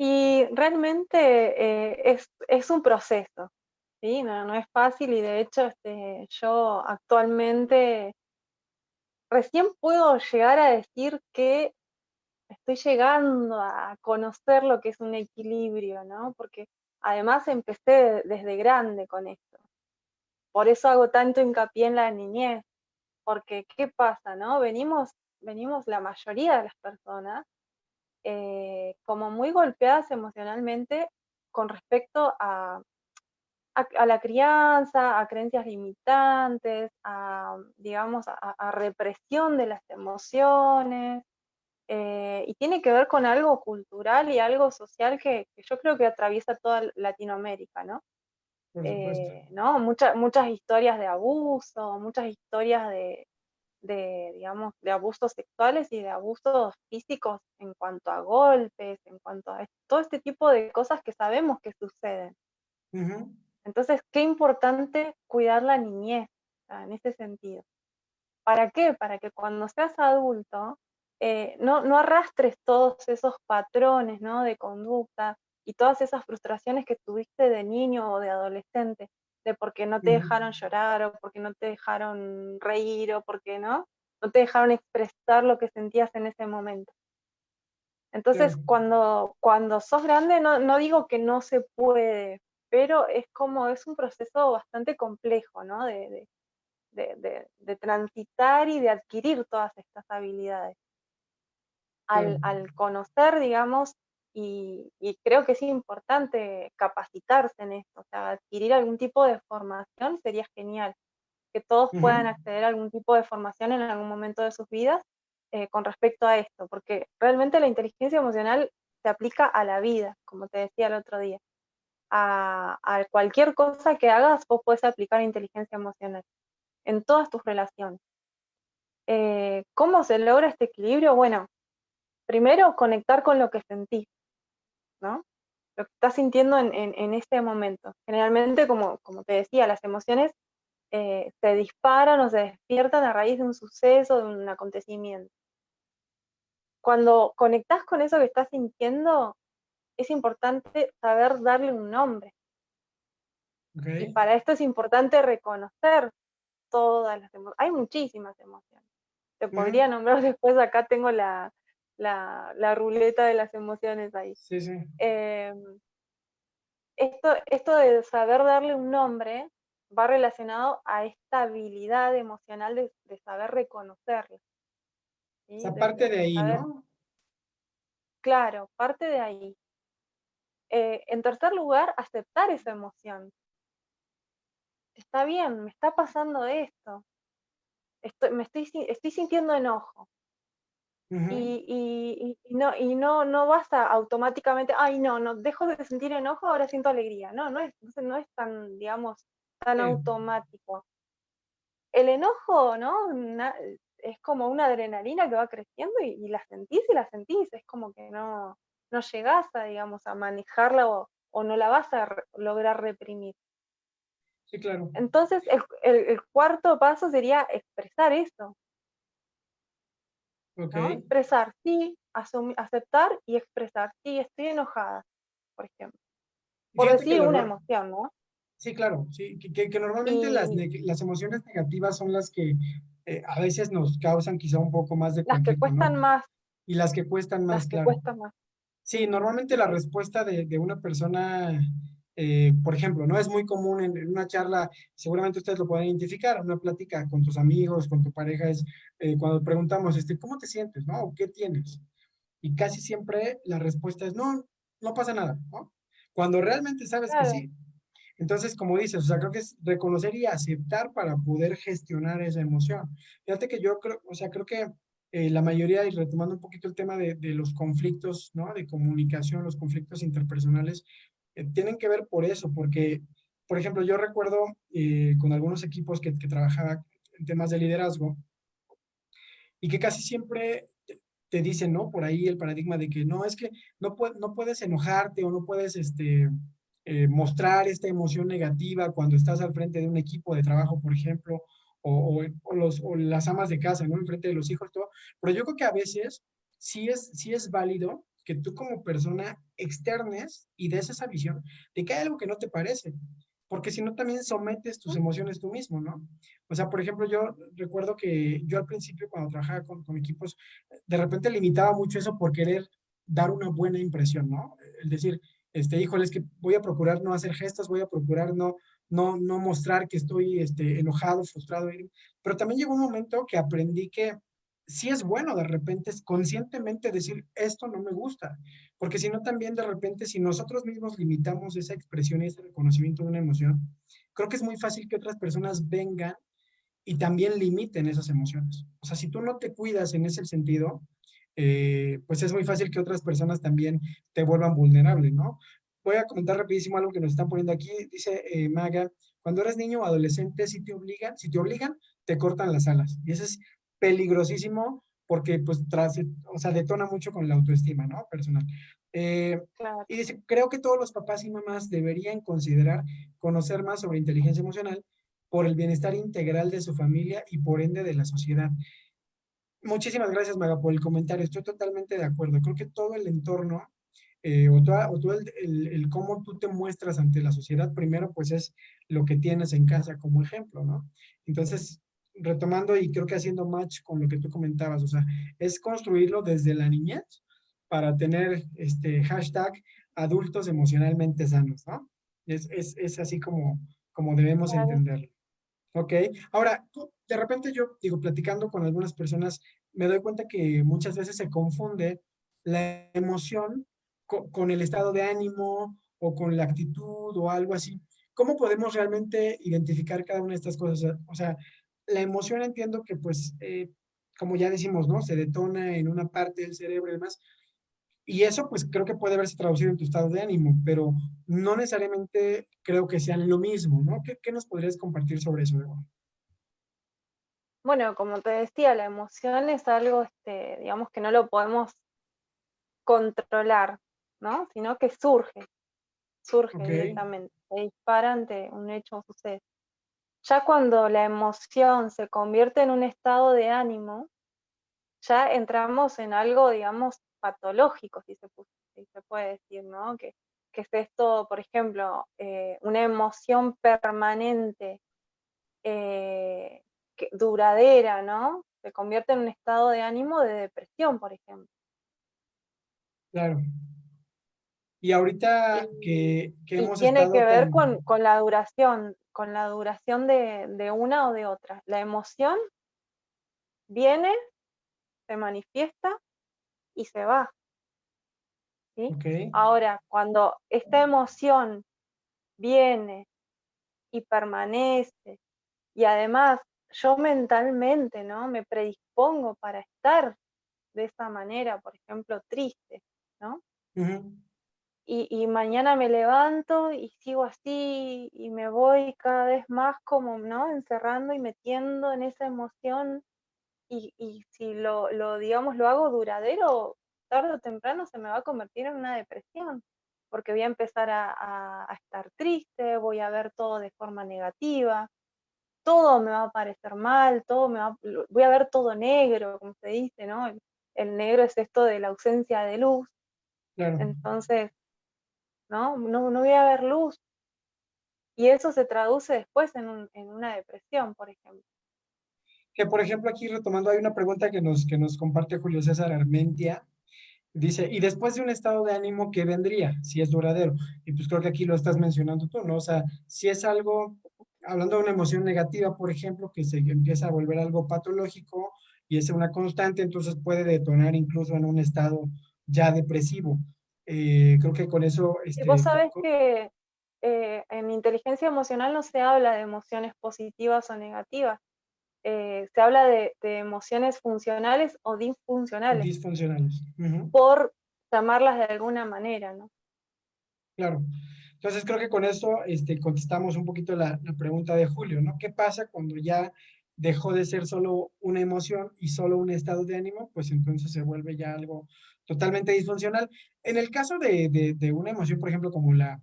Y realmente es un proceso, ¿sí? No es fácil y de hecho yo actualmente recién puedo llegar a decir que estoy llegando a conocer lo que es un equilibrio, ¿no? Porque además empecé desde grande con esto. Por eso hago tanto hincapié en la niñez, porque ¿qué pasa, no? Venimos la mayoría de las personas como muy golpeadas emocionalmente con respecto a la crianza, a creencias limitantes, digamos, a represión de las emociones, y tiene que ver con algo cultural y algo social que yo creo que atraviesa toda Latinoamérica, ¿no? Por supuesto. ¿No? Muchas historias de abuso, muchas historias digamos, de abusos sexuales y de abusos físicos en cuanto a golpes, en cuanto a todo este tipo de cosas que sabemos que suceden. Ujú. Entonces, qué importante cuidar la niñez, en ese sentido. ¿Para qué? Para que cuando seas adulto no arrastres todos esos patrones, ¿no? De conducta y todas esas frustraciones que tuviste de niño o de adolescente, de por qué no te Ujú. dejaron llorar o porque no te dejaron reír o porque no te dejaron expresar lo que sentías en ese momento. Entonces, Claro. cuando sos grande, no digo que no se puede, pero es un proceso bastante complejo, ¿no? De transitar y de adquirir todas estas habilidades. Claro. Al conocer, digamos, y creo que es importante capacitarse en esto, o sea, adquirir algún tipo de formación sería genial, que todos puedan Ujú. acceder a algún tipo de formación en algún momento de sus vidas con respecto a esto, porque realmente la inteligencia emocional se aplica a la vida, como te decía el otro día. A cualquier cosa que hagas, vos podés aplicar inteligencia emocional en todas tus relaciones. ¿Cómo se logra este equilibrio? Bueno, primero conectar con lo que sentís, ¿no? Lo que estás sintiendo en este momento. Generalmente, como te decía, las emociones se disparan o se despiertan a raíz de un suceso, de un acontecimiento. Cuando conectás con eso que estás sintiendo, es importante saber darle un nombre. Ok. Y para esto es importante reconocer todas las emociones. Hay muchísimas emociones. Te Ujú. podría nombrar después, acá tengo la ruleta de las emociones ahí. Sí, sí. Eh, esto de saber darle un nombre va relacionado a esta habilidad emocional de saber reconocerla, ¿sí? Esa parte de De ahí, saber, ¿no? claro, parte de ahí. En tercer lugar, aceptar esa emoción. Está bien, me está pasando esto. Estoy sintiendo enojo. Ujú. No vas a automáticamente, ay, no, dejo de sentir enojo, ahora siento alegría. No es tan, digamos, tan Sí. automático. el enojo, ¿no? Es como una adrenalina que va creciendo y la sentís y la sentís, es como que no llegás a, digamos, a manejarla o no la vas a lograr reprimir. Sí, claro. Entonces, el cuarto paso sería expresar eso, Ok. ¿no? Expresar, sí, aceptar y expresar, sí, estoy enojada, por ejemplo, Y por fíjate que decir el una error, emoción, ¿no? sí, claro, sí, que normalmente Y las emociones negativas son las que a veces nos causan quizá un poco más de las que conflicto, cuestan ¿no? más, Y las que cuestan las más, que claro. cuestan más, Sí, normalmente sí, la sí, respuesta de una persona, por ejemplo, ¿no? Es muy común en una charla, seguramente ustedes lo pueden identificar, una plática con tus amigos, con tu pareja, es cuando preguntamos, ¿cómo te sientes, no? ¿O qué tienes? Y casi siempre la respuesta es, no, no pasa nada, ¿no? Cuando realmente sabes que claro, sí. Entonces, como dices, o sea, creo que es reconocer y aceptar para poder gestionar esa emoción. Fíjate que yo creo, o sea, creo que la mayoría, y retomando un poquito el tema de los conflictos, ¿no? De comunicación, los conflictos interpersonales, tienen que ver por eso, porque, por ejemplo, yo recuerdo con algunos equipos que trabajaba en temas de liderazgo y que casi siempre te dicen, ¿no? Por ahí el paradigma de que no, es que no puedes enojarte o no puedes mostrar esta emoción negativa cuando estás al frente de un equipo de trabajo, por ejemplo, o las amas de casa, ¿no? Enfrente de los hijos, todo. Pero yo creo que a veces sí es válido que tú como persona externes y des esa visión de que hay algo que no te parece, porque si no también sometes tus emociones tú mismo, ¿no? O sea, por ejemplo, yo recuerdo que yo al principio cuando trabajaba con equipos, de repente limitaba mucho eso por querer dar una buena impresión, ¿no? El decir, híjole, es que voy a procurar no hacer gestos, voy a procurar no mostrar que estoy enojado, frustrado, pero también llegó un momento que aprendí que sí es bueno de repente conscientemente decir, esto no me gusta, porque si no también de repente, si nosotros mismos limitamos esa expresión y ese reconocimiento de una emoción, creo que es muy fácil que otras personas vengan y también limiten esas emociones. O sea, si tú no te cuidas en ese sentido, pues es muy fácil que otras personas también te vuelvan vulnerable, ¿no? Voy a comentar rapidísimo algo que nos están poniendo aquí. Dice Maga, cuando eres niño o adolescente, si te obligan, te cortan las alas. Y eso es peligrosísimo porque pues o sea, detona mucho con la autoestima, ¿no? Personal. Eh, claro. y dice, creo que todos los papás y mamás deberían considerar conocer más sobre inteligencia emocional por el bienestar integral de su familia y por ende de la sociedad. Muchísimas gracias, Maga, por el comentario. Estoy totalmente de acuerdo. Creo que todo el entorno o todo el cómo tú te muestras ante la sociedad, primero, pues es lo que tienes en casa como ejemplo, ¿no? Entonces, retomando y creo que haciendo match con lo que tú comentabas, o sea, es construirlo desde la niñez para tener este hashtag adultos emocionalmente sanos, ¿no? Es así como debemos Claro. entenderlo. Ok, ahora, de repente yo digo, platicando con algunas personas, me doy cuenta que muchas veces se confunde la emoción con el estado de ánimo o con la actitud o algo así. ¿Cómo podemos realmente identificar cada una de estas cosas? O sea, la emoción entiendo que pues, como ya decimos, ¿no? Se detona en una parte del cerebro y demás, y eso pues creo que puede verse traducido en tu estado de ánimo, pero no necesariamente creo que sean lo mismo, ¿no? ¿Qué nos podrías compartir sobre eso, Débora? Bueno, como te decía, la emoción es algo, digamos que no lo podemos controlar, ¿no? Sino que surge Ok, directamente, se dispara ante un hecho, un suceso. Ya cuando la emoción se convierte en un estado de ánimo, ya entramos en algo, digamos, patológico, si se puede decir, ¿no? Que es esto, por ejemplo, una emoción permanente, eh, duradera, ¿no? Se convierte en un estado de ánimo de depresión, por ejemplo. claro. Y ahorita Y, que y hemos tiene que estado ver tan, con la duración de una o de otra. La emoción viene, se manifiesta y se va, ¿sí? ok, Ahora, cuando esta emoción viene y permanece, y además yo mentalmente, ¿no? Me predispongo para estar de esa manera, por ejemplo, triste, ¿no? ujú, y mañana me levanto y sigo así y me voy cada vez más como, ¿no? Encerrando y metiendo en esa emoción y si digamos, lo hago duradero, tarde o temprano se me va a convertir en una depresión, porque voy a empezar a estar triste, voy a ver todo de forma negativa, todo me va a parecer mal, voy a ver todo negro, como se dice, ¿no? El negro es esto de la ausencia de luz, Claro. entonces, ¿no? No voy a ver luz. Y eso se traduce después en una depresión, por ejemplo. Que por ejemplo aquí retomando, hay una pregunta que nos comparte Julio César Armentia. Dice, y después de un estado de ánimo, ¿qué vendría? Si es duradero. Y pues creo que aquí lo estás mencionando tú, ¿no? O sea, si es algo, hablando de una emoción negativa, por ejemplo, que se empieza a volver algo patológico y es una constante, entonces puede detonar incluso en un estado ya depresivo. Creo que con eso, Y vos sabés que en inteligencia emocional no se habla de emociones positivas o negativas, se habla de emociones funcionales o disfuncionales, disfuncionales. Ujú. por llamarlas de alguna manera, ¿no? Claro. Entonces creo que con eso contestamos un poquito la pregunta de Julio, ¿no? ¿Qué pasa cuando ya dejó de ser solo una emoción y solo un estado de ánimo? Pues entonces se vuelve ya algo totalmente disfuncional. En el caso de una emoción, por ejemplo, como la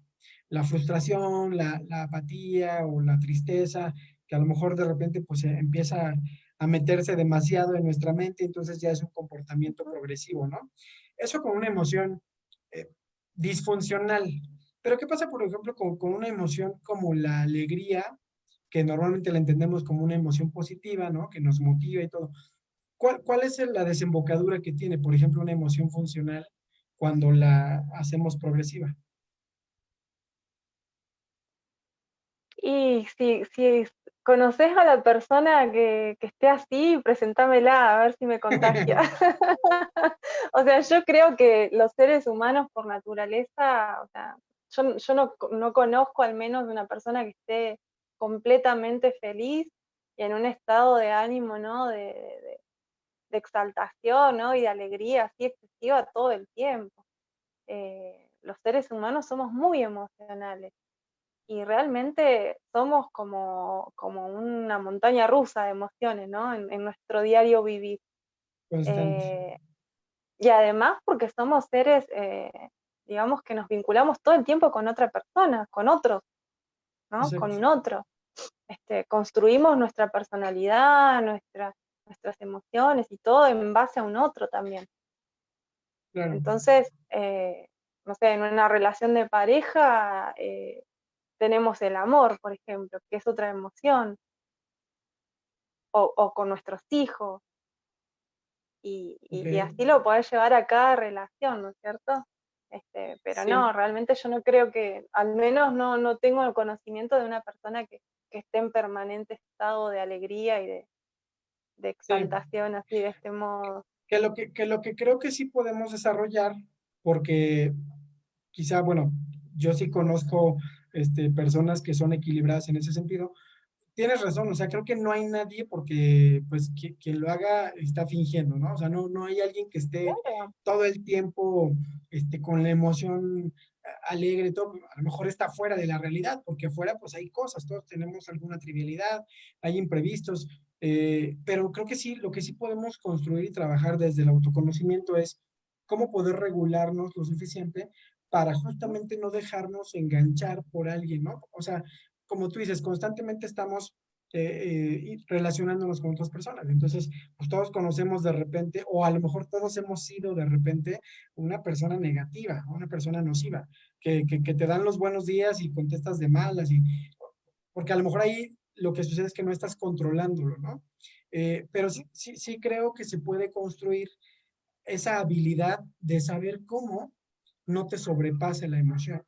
frustración, la apatía o la tristeza, que a lo mejor de repente pues empieza a meterse demasiado en nuestra mente, entonces ya es un comportamiento progresivo, ¿no? Eso con una emoción eh, disfuncional. Pero ¿qué pasa, por ejemplo, con una emoción como la alegría, que normalmente la entendemos como una emoción positiva, ¿no? Que nos motiva y todo. ¿Cuál es la desembocadura que tiene, por ejemplo, una emoción funcional cuando la hacemos progresiva? Y si conoces a la persona que esté así, presentámela a ver si me contagia. O sea, yo creo que los seres humanos por naturaleza, o sea, yo no conozco al menos de una persona que esté completamente feliz y en un estado de ánimo, ¿no? De exaltación, ¿no? Y de alegría así excesiva todo el tiempo. Los seres humanos somos muy emocionales y realmente somos como una montaña rusa de emociones, ¿no? En nuestro diario vivir. Constante. Eh, y además porque somos seres, digamos, que nos vinculamos todo el tiempo con otra persona, con otros, ¿no? Con Exacto. un otro. Construimos nuestra personalidad, nuestras emociones y todo en base a un otro también. Claro. Entonces, no sé, en una relación de pareja tenemos el amor, por ejemplo, que es otra emoción, o con nuestros hijos, Ok. y así lo podés llevar a cada relación, ¿no es cierto? Pero Sí. no, realmente yo no creo que, al menos no tengo el conocimiento de una persona que esté en permanente estado de alegría y de Sí. exaltación así de este modo. Que lo que creo que sí podemos desarrollar, porque quizá, bueno, yo sí conozco personas que son equilibradas en ese sentido. Tienes razón, o sea, creo que no hay nadie porque, pues, quien lo haga está fingiendo, ¿no? O sea, no hay alguien que esté Claro, todo el tiempo, con la emoción alegre y todo, a lo mejor está fuera de la realidad, porque afuera, pues, hay cosas, todos tenemos alguna trivialidad, hay imprevistos, pero creo que sí, lo que sí podemos construir y trabajar desde el autoconocimiento es cómo poder regularnos lo suficiente para justamente no dejarnos enganchar por alguien, ¿no? O sea, como tú dices, constantemente estamos relacionándonos con otras personas. Entonces, pues todos conocemos de repente, o a lo mejor todos hemos sido de repente una persona negativa, una persona nociva, que te dan los buenos días y contestas de malas, porque a lo mejor ahí lo que sucede es que no estás controlándolo, ¿no? Pero sí creo que se puede construir esa habilidad de saber cómo no te sobrepase la emoción.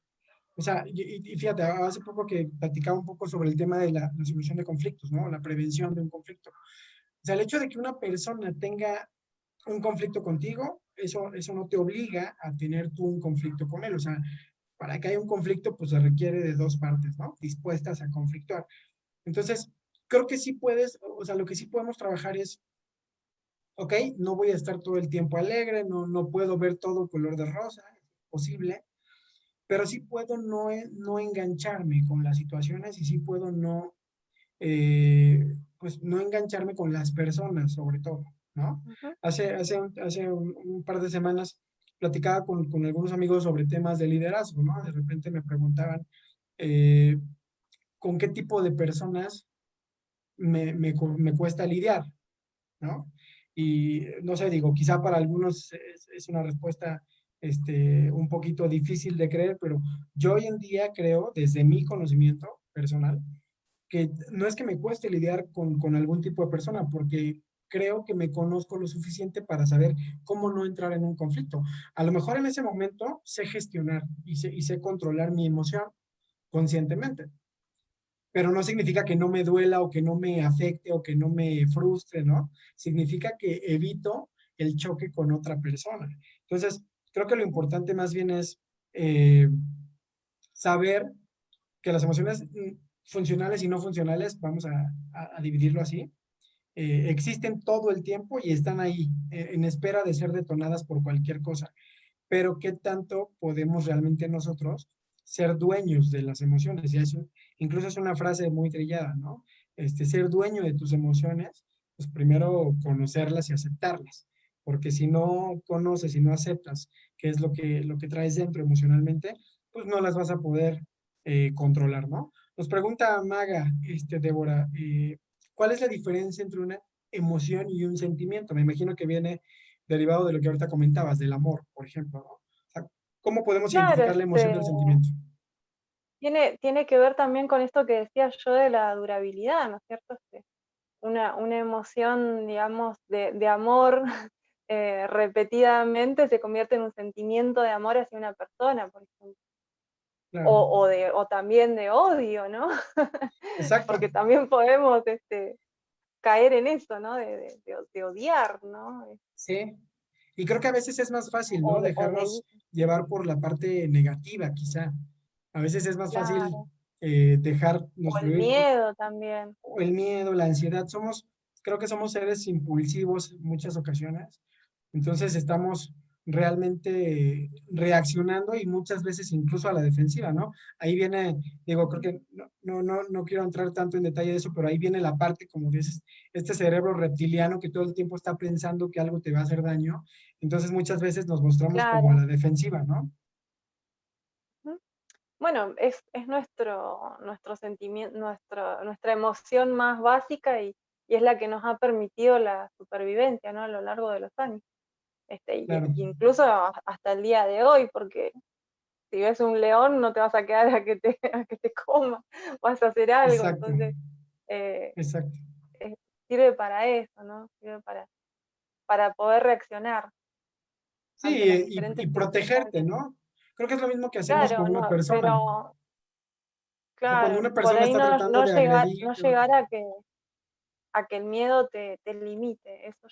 O sea, y fíjate, hace poco que platicaba un poco sobre el tema de la solución de conflictos, ¿no? La prevención de un conflicto. O sea, el hecho de que una persona tenga un conflicto contigo, eso no te obliga a tener tú un conflicto con él. O sea, para que haya un conflicto, pues se requiere de dos partes, ¿no? Dispuestas a conflictuar. Entonces, creo que sí puedes, o sea, lo que sí podemos trabajar es, ok, no voy a estar todo el tiempo alegre, no puedo ver todo color de rosa, es posible, pero sí puedo no engancharme con las situaciones y sí puedo pues no engancharme con las personas, sobre todo, ¿no? Ujú. Hace un par de semanas platicaba con algunos amigos sobre temas de liderazgo, ¿no? De repente me preguntaban eh, con qué tipo de personas me cuesta lidiar, ¿no? Y no sé, digo, quizá para algunos es una respuesta un poquito difícil de creer, pero yo hoy en día creo, desde mi conocimiento personal, que no es que me cueste lidiar con algún tipo de persona, porque creo que me conozco lo suficiente para saber cómo no entrar en un conflicto. A lo mejor en ese momento sé gestionar y sé controlar mi emoción conscientemente, pero no significa que no me duela o que no me afecte o que no me frustre, ¿no? Significa que evito el choque con otra persona. Entonces, creo que lo importante más bien es eh, saber que las emociones funcionales y no funcionales, vamos a dividirlo así, existen todo el tiempo y están ahí en espera de ser detonadas por cualquier cosa. Pero ¿qué tanto podemos realmente nosotros ser dueños de las emociones? Y eso, incluso es una frase muy trillada, ¿no? Ser dueño de tus emociones, pues primero conocerlas y aceptarlas, porque si no conoces y no aceptas qué es lo que traes dentro emocionalmente, pues no las vas a poder controlar, ¿no? Nos pregunta Maga, Débora, ¿cuál es la diferencia entre una emoción y un sentimiento? Me imagino que viene derivado de lo que ahorita comentabas, del amor, por ejemplo, ¿no? O sea, ¿cómo podemos Claro, identificar la emoción del sentimiento? tiene que ver también con esto que decía yo de la durabilidad, ¿no es cierto? Una emoción, digamos, de amor repetidamente se convierte en un sentimiento de amor hacia una persona, por ejemplo. Claro, O también de odio, ¿no? exacto, Porque también podemos caer en eso, ¿no? De odiar, ¿no? sí. Y creo que a veces es más fácil, ¿no? O de Dejarnos llevar por la parte negativa, quizá. A veces es más fácil claro, dejarnos o el fluir miedo también. o el miedo, la ansiedad. Creo que somos seres impulsivos en muchas ocasiones. Entonces estamos realmente reaccionando y muchas veces incluso a la defensiva, ¿no? Ahí viene, digo, creo que no quiero entrar tanto en detalle de eso, pero ahí viene la parte, como dices, este cerebro reptiliano que todo el tiempo está pensando que algo te va a hacer daño. Entonces muchas veces nos mostramos como a Claro. la defensiva, ¿no? Ujú. Bueno, es nuestro sentimiento, nuestra emoción más básica y es la que nos ha permitido la supervivencia, ¿no? A lo largo de los años. Claro, Y incluso hasta el día de hoy, porque si ves un león no te vas a quedar a que te coma, vas a hacer algo, exacto, entonces eh, exacto. eh, sirve para eso, ¿no? Sirve para poder reaccionar Sí, ante las y diferentes protegerte, circunstancias. ¿no? Creo que es lo mismo que hacemos con Claro, una no, persona. pero O sea, cuando claro, una por persona ahí está tratando de no agredirte, llegar a que el miedo te limite, eso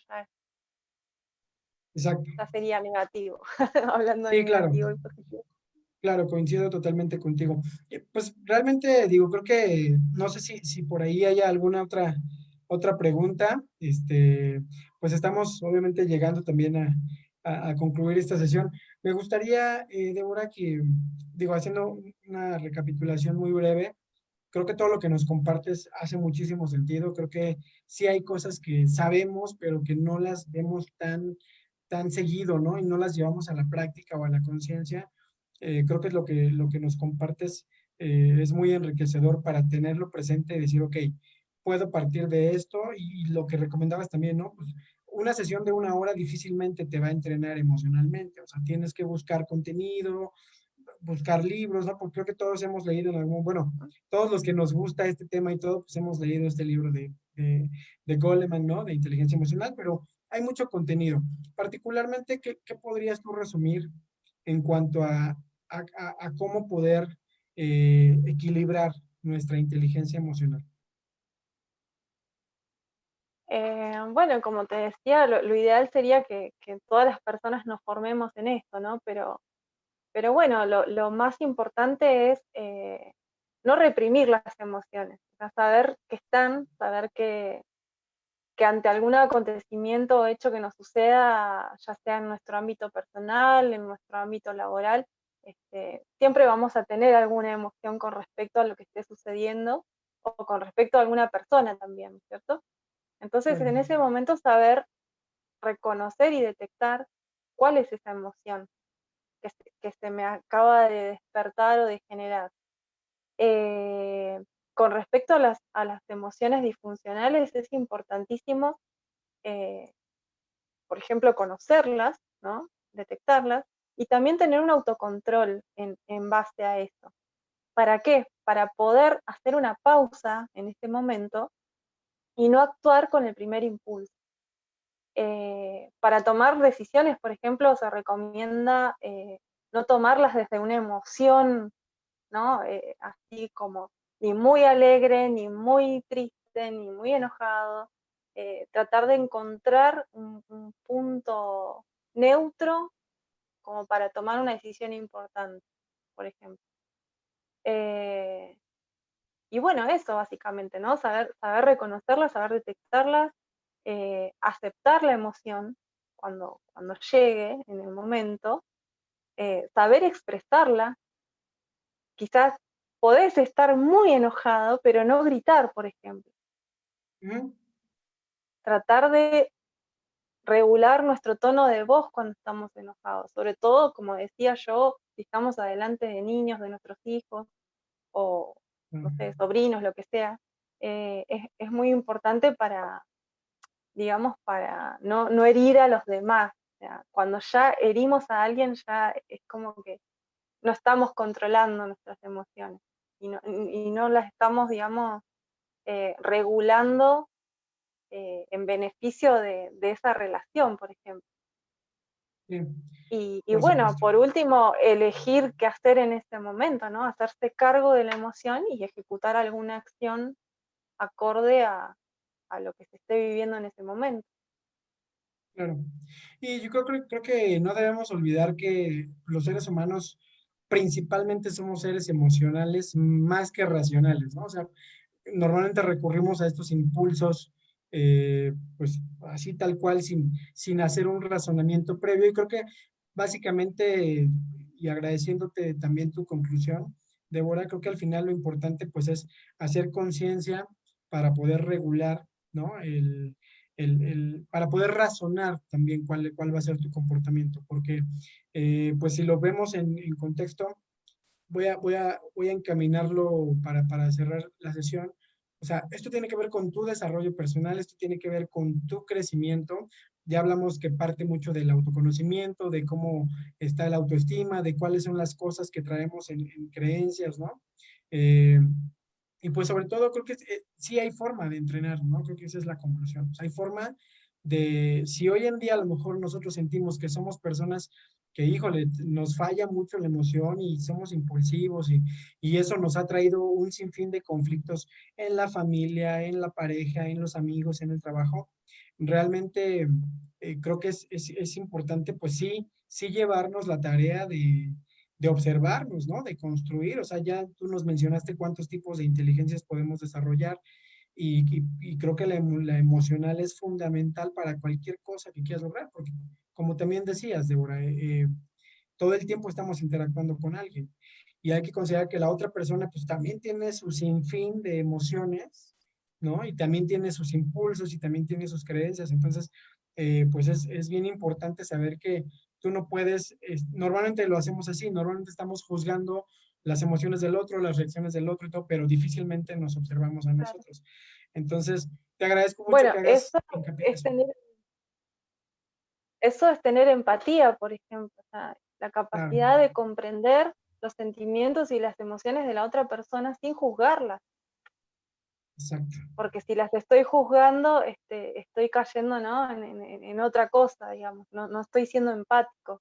exacto. ya sería negativo, hablando de Sí, claro, negativo y positivo. claro, coincido totalmente contigo. Pues realmente digo, creo que no sé si por ahí haya alguna otra pregunta. Pues estamos obviamente llegando también a concluir esta sesión. Me gustaría, Débora, que, digo, haciendo una recapitulación muy breve, creo que todo lo que nos compartes hace muchísimo sentido. Creo que sí hay cosas que sabemos, pero que no las vemos tan seguido, ¿no? Y no las llevamos a la práctica o a la conciencia. Creo que es lo que nos compartes es muy enriquecedor para tenerlo presente y decir, ok, puedo partir de esto y lo que recomendabas también, ¿no? Pues una sesión de 1 hora difícilmente te va a entrenar emocionalmente, o sea, tienes que buscar contenido, buscar libros, ¿no? Porque creo que todos hemos leído en algún, bueno, todos los que nos gusta este tema y todo, pues hemos leído este libro de Goleman, ¿no? De inteligencia emocional, pero hay mucho contenido. Particularmente, ¿qué podrías tú resumir en cuanto a cómo poder equilibrar nuestra inteligencia emocional? Bueno, como te decía, lo ideal sería que todas las personas nos formemos en esto, ¿no? Pero bueno, lo más importante es no reprimir las emociones, o sea, saber que están, saber que ante algún acontecimiento o hecho que nos suceda, ya sea en nuestro ámbito personal, en nuestro ámbito laboral, siempre vamos a tener alguna emoción con respecto a lo que esté sucediendo o con respecto a alguna persona también, ¿cierto? Entonces, Claro. en ese momento saber reconocer y detectar cuál es esa emoción que se me acaba de despertar o de generar. Eh, con respecto a las emociones disfuncionales, es importantísimo, eh, por ejemplo, conocerlas, ¿no? Detectarlas, y también tener un autocontrol en base a eso. ¿Para qué? Para poder hacer una pausa en este momento y no actuar con el primer impulso. Para tomar decisiones, por ejemplo, se recomienda no tomarlas desde una emoción, ¿no? Así como ni muy alegre, ni muy triste, ni muy enojado. Tratar de encontrar un punto neutro como para tomar una decisión importante, por ejemplo. Eh, y bueno, eso básicamente, ¿no? Saber reconocerlas, saber detectarlas, aceptar la emoción cuando llegue en el momento, saber expresarla. Quizás podés estar muy enojado, pero no gritar, por ejemplo. Ujú. Tratar de regular nuestro tono de voz cuando estamos enojados, sobre todo, como decía yo, si estamos adelante de niños, de nuestros hijos, o, no sé, sobrinos, lo que sea, es muy importante para, digamos, para no herir a los demás. O sea, cuando ya herimos a alguien, ya es como que no estamos controlando nuestras emociones y no las estamos, digamos, regulando en beneficio de esa relación, por ejemplo. Sí, Y por bueno, supuesto. por último, elegir qué hacer en este momento, ¿no? Hacerse cargo de la emoción y ejecutar alguna acción acorde a lo que se esté viviendo en ese momento. Claro. Y yo creo que no debemos olvidar que los seres humanos principalmente somos seres emocionales más que racionales, ¿no? O sea, normalmente recurrimos a estos impulsos, pues así tal cual, sin hacer un razonamiento previo. Y creo que básicamente, y agradeciéndote también tu conclusión, Débora, creo que al final lo importante pues es hacer conciencia para poder regular, ¿no? Para poder razonar también cuál va a ser tu comportamiento, porque pues si lo vemos en contexto, voy a encaminarlo para cerrar la sesión. O sea, esto tiene que ver con tu desarrollo personal, esto tiene que ver con tu crecimiento. Ya hablamos que parte mucho del autoconocimiento, de cómo está la autoestima, de cuáles son las cosas que traemos en creencias, ¿no? Eh, y pues sobre todo creo que sí hay forma de entrenar, ¿no? Creo que esa es la conclusión. O sea, hay forma de, si hoy en día a lo mejor nosotros sentimos que somos personas que, híjole, nos falla mucho la emoción y somos impulsivos y eso nos ha traído un sinfín de conflictos en la familia, en la pareja, en los amigos, en el trabajo. Realmente creo que es importante, pues sí, sí llevarnos la tarea de observarnos, ¿no? De construir, o sea, ya tú nos mencionaste cuántos tipos de inteligencias podemos desarrollar y creo que la emocional es fundamental para cualquier cosa que quieras lograr, porque como también decías, Débora, todo el tiempo estamos interactuando con alguien y hay que considerar que la otra persona pues también tiene su sinfín de emociones, ¿no? Y también tiene sus impulsos y también tiene sus creencias, entonces pues es bien importante saber que tú no puedes, normalmente lo hacemos así, normalmente estamos juzgando las emociones del otro, las reacciones del otro y todo, pero difícilmente nos observamos a Claro. nosotros. Entonces, te agradezco mucho Bueno, que hagas hincapié en eso. eso es tener empatía, por ejemplo, o sea, la Claro, capacidad de comprender los sentimientos y las emociones de la otra persona sin juzgarlas, exacto, porque si las estoy juzgando, estoy cayendo, ¿no? en otra cosa, digamos, no estoy siendo empático,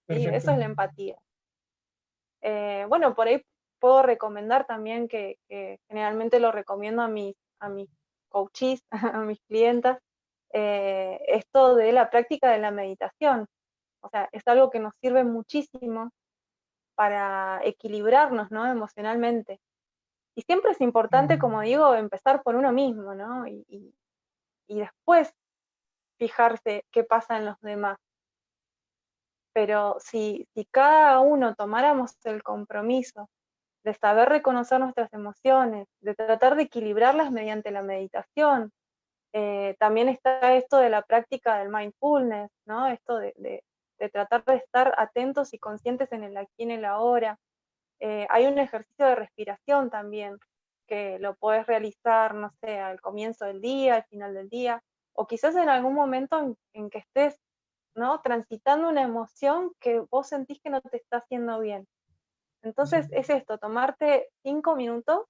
¿sí? Eso perfecto. es la empatía. Bueno, por ahí puedo recomendar también que generalmente lo recomiendo a mis coaches, a mis clientas, esto de la práctica de la meditación. O sea, es algo que nos sirve muchísimo para equilibrarnos, ¿no? Emocionalmente. Y siempre es Claro. importante, como digo, empezar por uno mismo, ¿no? Y después fijarse qué pasa en los demás. pero si cada uno tomáramos el compromiso de saber reconocer nuestras emociones, de tratar de equilibrarlas mediante la meditación, también está esto de la práctica del mindfulness, ¿no? Esto de tratar de estar atentos y conscientes en el aquí y en el ahora. Hay un ejercicio de respiración también, que lo puedes realizar, no sé, al comienzo del día, al final del día, o quizás en algún momento en que estés, ¿no? Transitando una emoción que vos sentís que no te está haciendo bien. Entonces Sí. es esto, tomarte 5 minutos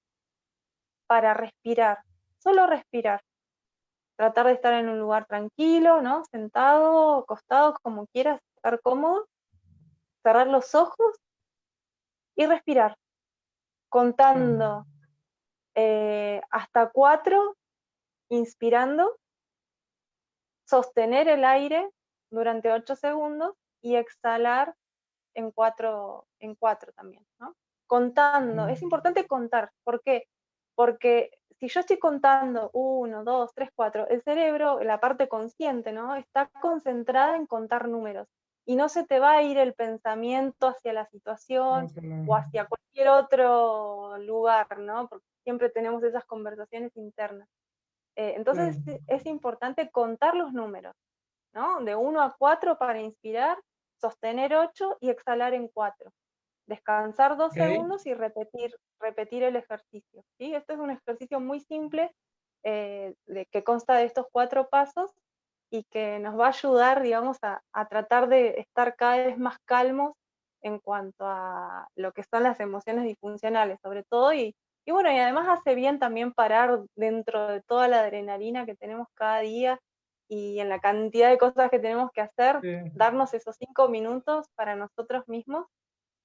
para respirar, solo respirar. Tratar de estar en un lugar tranquilo, ¿no? Sentado, acostado, como quieras, estar cómodo, cerrar los ojos y respirar, Claro. contando hasta 4, inspirando, sostener el aire durante 8 segundos y exhalar en cuatro también, ¿no? Contando, Ok. es importante contar. ¿Por qué? Porque si yo estoy contando 1, 2, 3, 4, el cerebro, la parte consciente, ¿no? Está concentrada en contar números y no se te va a ir el pensamiento hacia la situación Vamos con la- o hacia cualquier otro lugar, ¿no? Porque siempre tenemos esas conversaciones internas. Entonces Claro. es importante contar los números, ¿no? De 1 a 4 para inspirar, sostener 8 y exhalar en 4. Descansar dos Ok. segundos y repetir el ejercicio, ¿sí? Este es un ejercicio muy simple que consta de estos 4 pasos y que nos va a ayudar, digamos, a tratar de estar cada vez más calmos en cuanto a lo que son las emociones disfuncionales, sobre todo, y bueno, y además hace bien también parar dentro de toda la adrenalina que tenemos cada día y en la cantidad de cosas que tenemos que hacer, Sí. darnos esos 5 minutos para nosotros mismos,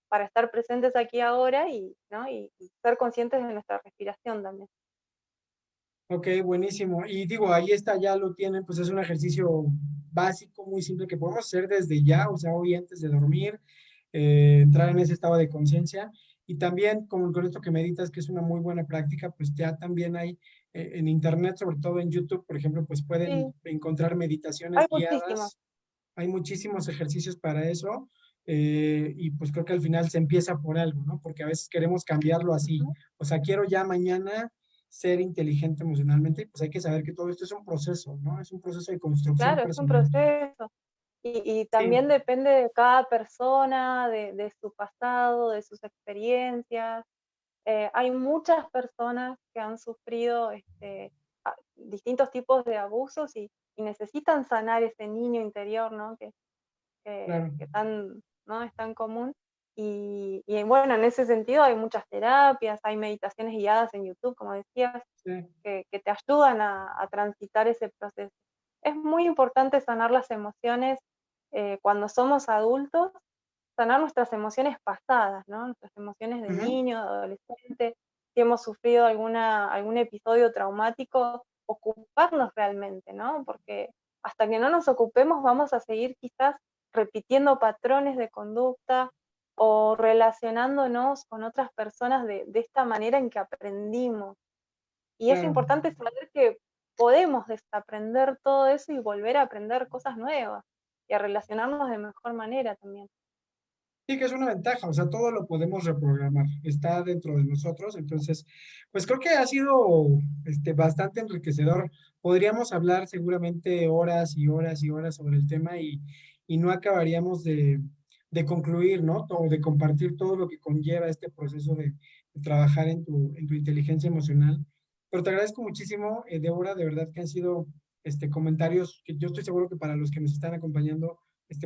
para estar presentes aquí ahora y, ¿no? y ser conscientes de nuestra respiración también. Ok, buenísimo. Y digo, ahí está, ya lo tienen, pues es un ejercicio básico, muy simple que podemos hacer desde ya, o sea, hoy antes de dormir, entrar en ese estado de conciencia. Y también, como con esto que meditas, que es una muy buena práctica, pues ya también hay en internet, sobre todo en YouTube, por ejemplo, pues pueden Sí, encontrar meditaciones hay muchísimas. guiadas. Hay muchísimos ejercicios para eso. Y pues creo que al final se empieza por algo, ¿no? Porque a veces queremos cambiarlo así. Ujú. O sea, quiero ya mañana ser inteligente emocionalmente, y pues hay que saber que todo esto es un proceso, ¿no? Es un proceso de construcción Claro, es un personal. proceso. Y Sí, también depende de cada persona, de su pasado, de sus experiencias. Hay muchas personas que han sufrido distintos tipos de abusos y necesitan sanar ese niño interior, ¿no? claro, Que ¿no? Es tan común. Y bueno, en ese sentido hay muchas terapias, hay meditaciones guiadas en YouTube, como decías, sí, que te ayudan a transitar ese proceso. Es muy importante sanar las emociones cuando somos adultos, sanar nuestras emociones pasadas, ¿no? Nuestras emociones de ujú, niño, de adolescente, si hemos sufrido algún episodio traumático, ocuparnos realmente, ¿no? Porque hasta que no nos ocupemos vamos a seguir quizás repitiendo patrones de conducta o relacionándonos con otras personas de esta manera en que aprendimos. Y es claro. importante saber que podemos desaprender todo eso y volver a aprender cosas nuevas y a relacionarnos de mejor manera también. Sí, que es una ventaja, o sea, todo lo podemos reprogramar, está dentro de nosotros, entonces, pues creo que ha sido bastante enriquecedor. Podríamos hablar seguramente horas y horas y horas sobre el tema y no acabaríamos de concluir, ¿no? O de compartir todo lo que conlleva este proceso de trabajar en tu inteligencia emocional. Pero te agradezco muchísimo, Débora, de verdad que han sido comentarios que yo estoy seguro que para los que nos están acompañando,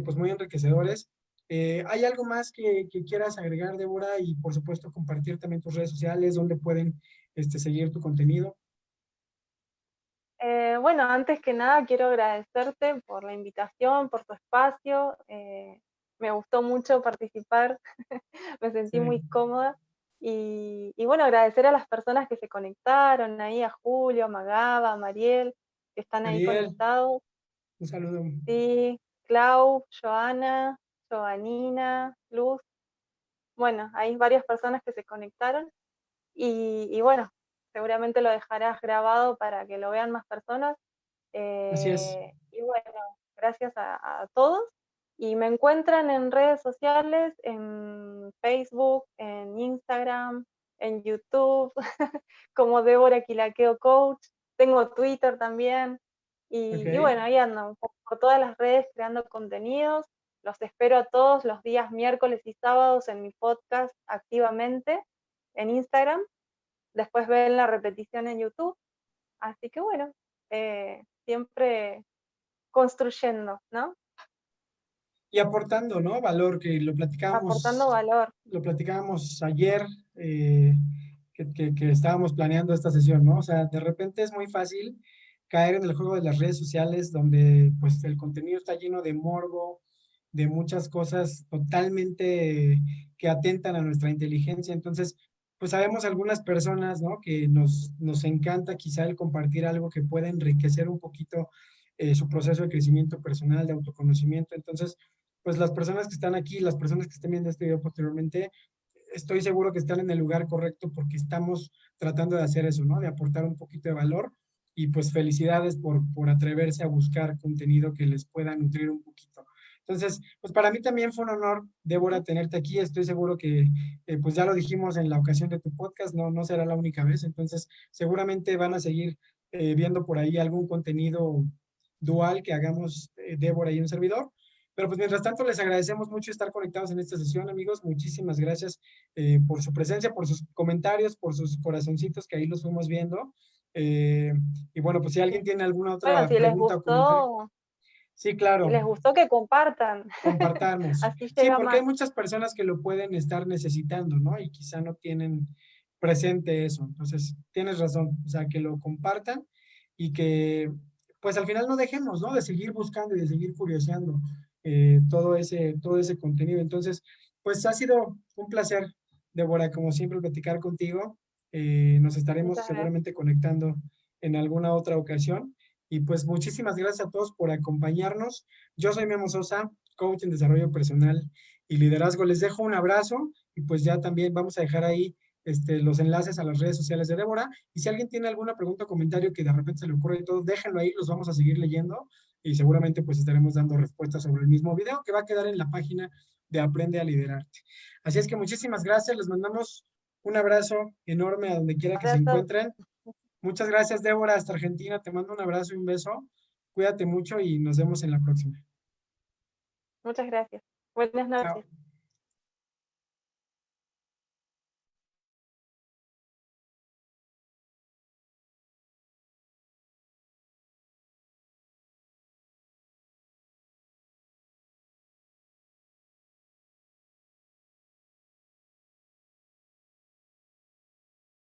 pues muy enriquecedores. ¿Hay algo más que quieras agregar, Débora? Y por supuesto compartir también tus redes sociales, donde pueden seguir tu contenido. Bueno, antes que nada quiero agradecerte por la invitación, por tu espacio. Me gustó mucho participar, me sentí Sí. muy cómoda. Y bueno, agradecer a las personas que se conectaron ahí, a Julio, a Magaba, a Mariel, que están ahí Ariel, conectados. un saludo. Sí, Clau, Joana, Joanina, Luz. Bueno, hay varias personas que se conectaron y bueno, seguramente lo dejarás grabado para que lo vean más personas. Así es. Y bueno, gracias a todos Y me encuentran en redes sociales, en Facebook, en Instagram, en YouTube, como Débora Quilaqueo Coach. Tengo Twitter también. Y Ok. bueno, ahí ando por todas las redes creando contenidos. Los espero a todos los días miércoles y sábados en mi podcast activamente en Instagram. Después ven la repetición en YouTube. Así que bueno, siempre construyendo, ¿no? Y aportando, ¿no? Valor, que Aportando valor. lo platicábamos ayer, eh, que estábamos planeando esta sesión, ¿no? O sea, de repente es muy fácil caer en el juego de las redes sociales donde pues el contenido está lleno de morbo, de muchas cosas totalmente que atentan a nuestra inteligencia. Entonces, pues sabemos algunas personas, ¿no? Que nos encanta quizá el compartir algo que pueda enriquecer un poquito su proceso de crecimiento personal, de autoconocimiento. Entonces, pues las personas que están aquí, las personas que estén viendo este video posteriormente, estoy seguro que están en el lugar correcto porque estamos tratando de hacer eso, ¿no? De aportar un poquito de valor y pues felicidades por atreverse a buscar contenido que les pueda nutrir un poquito. Entonces, pues para mí también fue un honor, Débora, tenerte aquí. Estoy seguro que, pues ya lo dijimos en la ocasión de tu podcast, no será la única vez. Entonces, seguramente van a seguir viendo por ahí algún contenido dual que hagamos Débora y un servidor. Pero pues mientras tanto les agradecemos mucho estar conectados en esta sesión, amigos. Muchísimas gracias por su presencia, por sus comentarios, por sus corazoncitos que ahí los fuimos viendo. Eh, y bueno, pues si alguien tiene alguna Bueno, otra pregunta o comentario, sí, si claro, les gustó que compartan. compartamos. Así Sí, llega porque hay más. muchas personas que lo pueden estar necesitando, ¿no? Y quizá no tienen presente eso. Entonces, tienes razón, o sea, que lo compartan y que, pues al final no dejemos, ¿no? De seguir buscando y de seguir curioseando todo ese contenido. Entonces, pues ha sido un placer, Débora, como siempre, platicar contigo. Nos estaremos Muchas gracias. seguramente conectando en alguna otra ocasión. Y pues muchísimas gracias a todos por acompañarnos. Yo soy Memo Sosa, coach en desarrollo personal y liderazgo. Les dejo un abrazo y pues ya también vamos a dejar ahí los enlaces a las redes sociales de Débora. Y si alguien tiene alguna pregunta o comentario que de repente se le ocurre y todo, déjenlo ahí, los vamos a seguir leyendo y seguramente pues estaremos dando respuestas sobre el mismo video que va a quedar en la página de Aprende a Liderarte. Así es que muchísimas gracias, les mandamos un abrazo enorme a donde quiera que se Abrazo. encuentren. Muchas gracias, Débora, hasta Argentina. Te mando un abrazo y un beso. Cuídate mucho y nos vemos en la próxima. Muchas gracias. Buenas Chao. noches.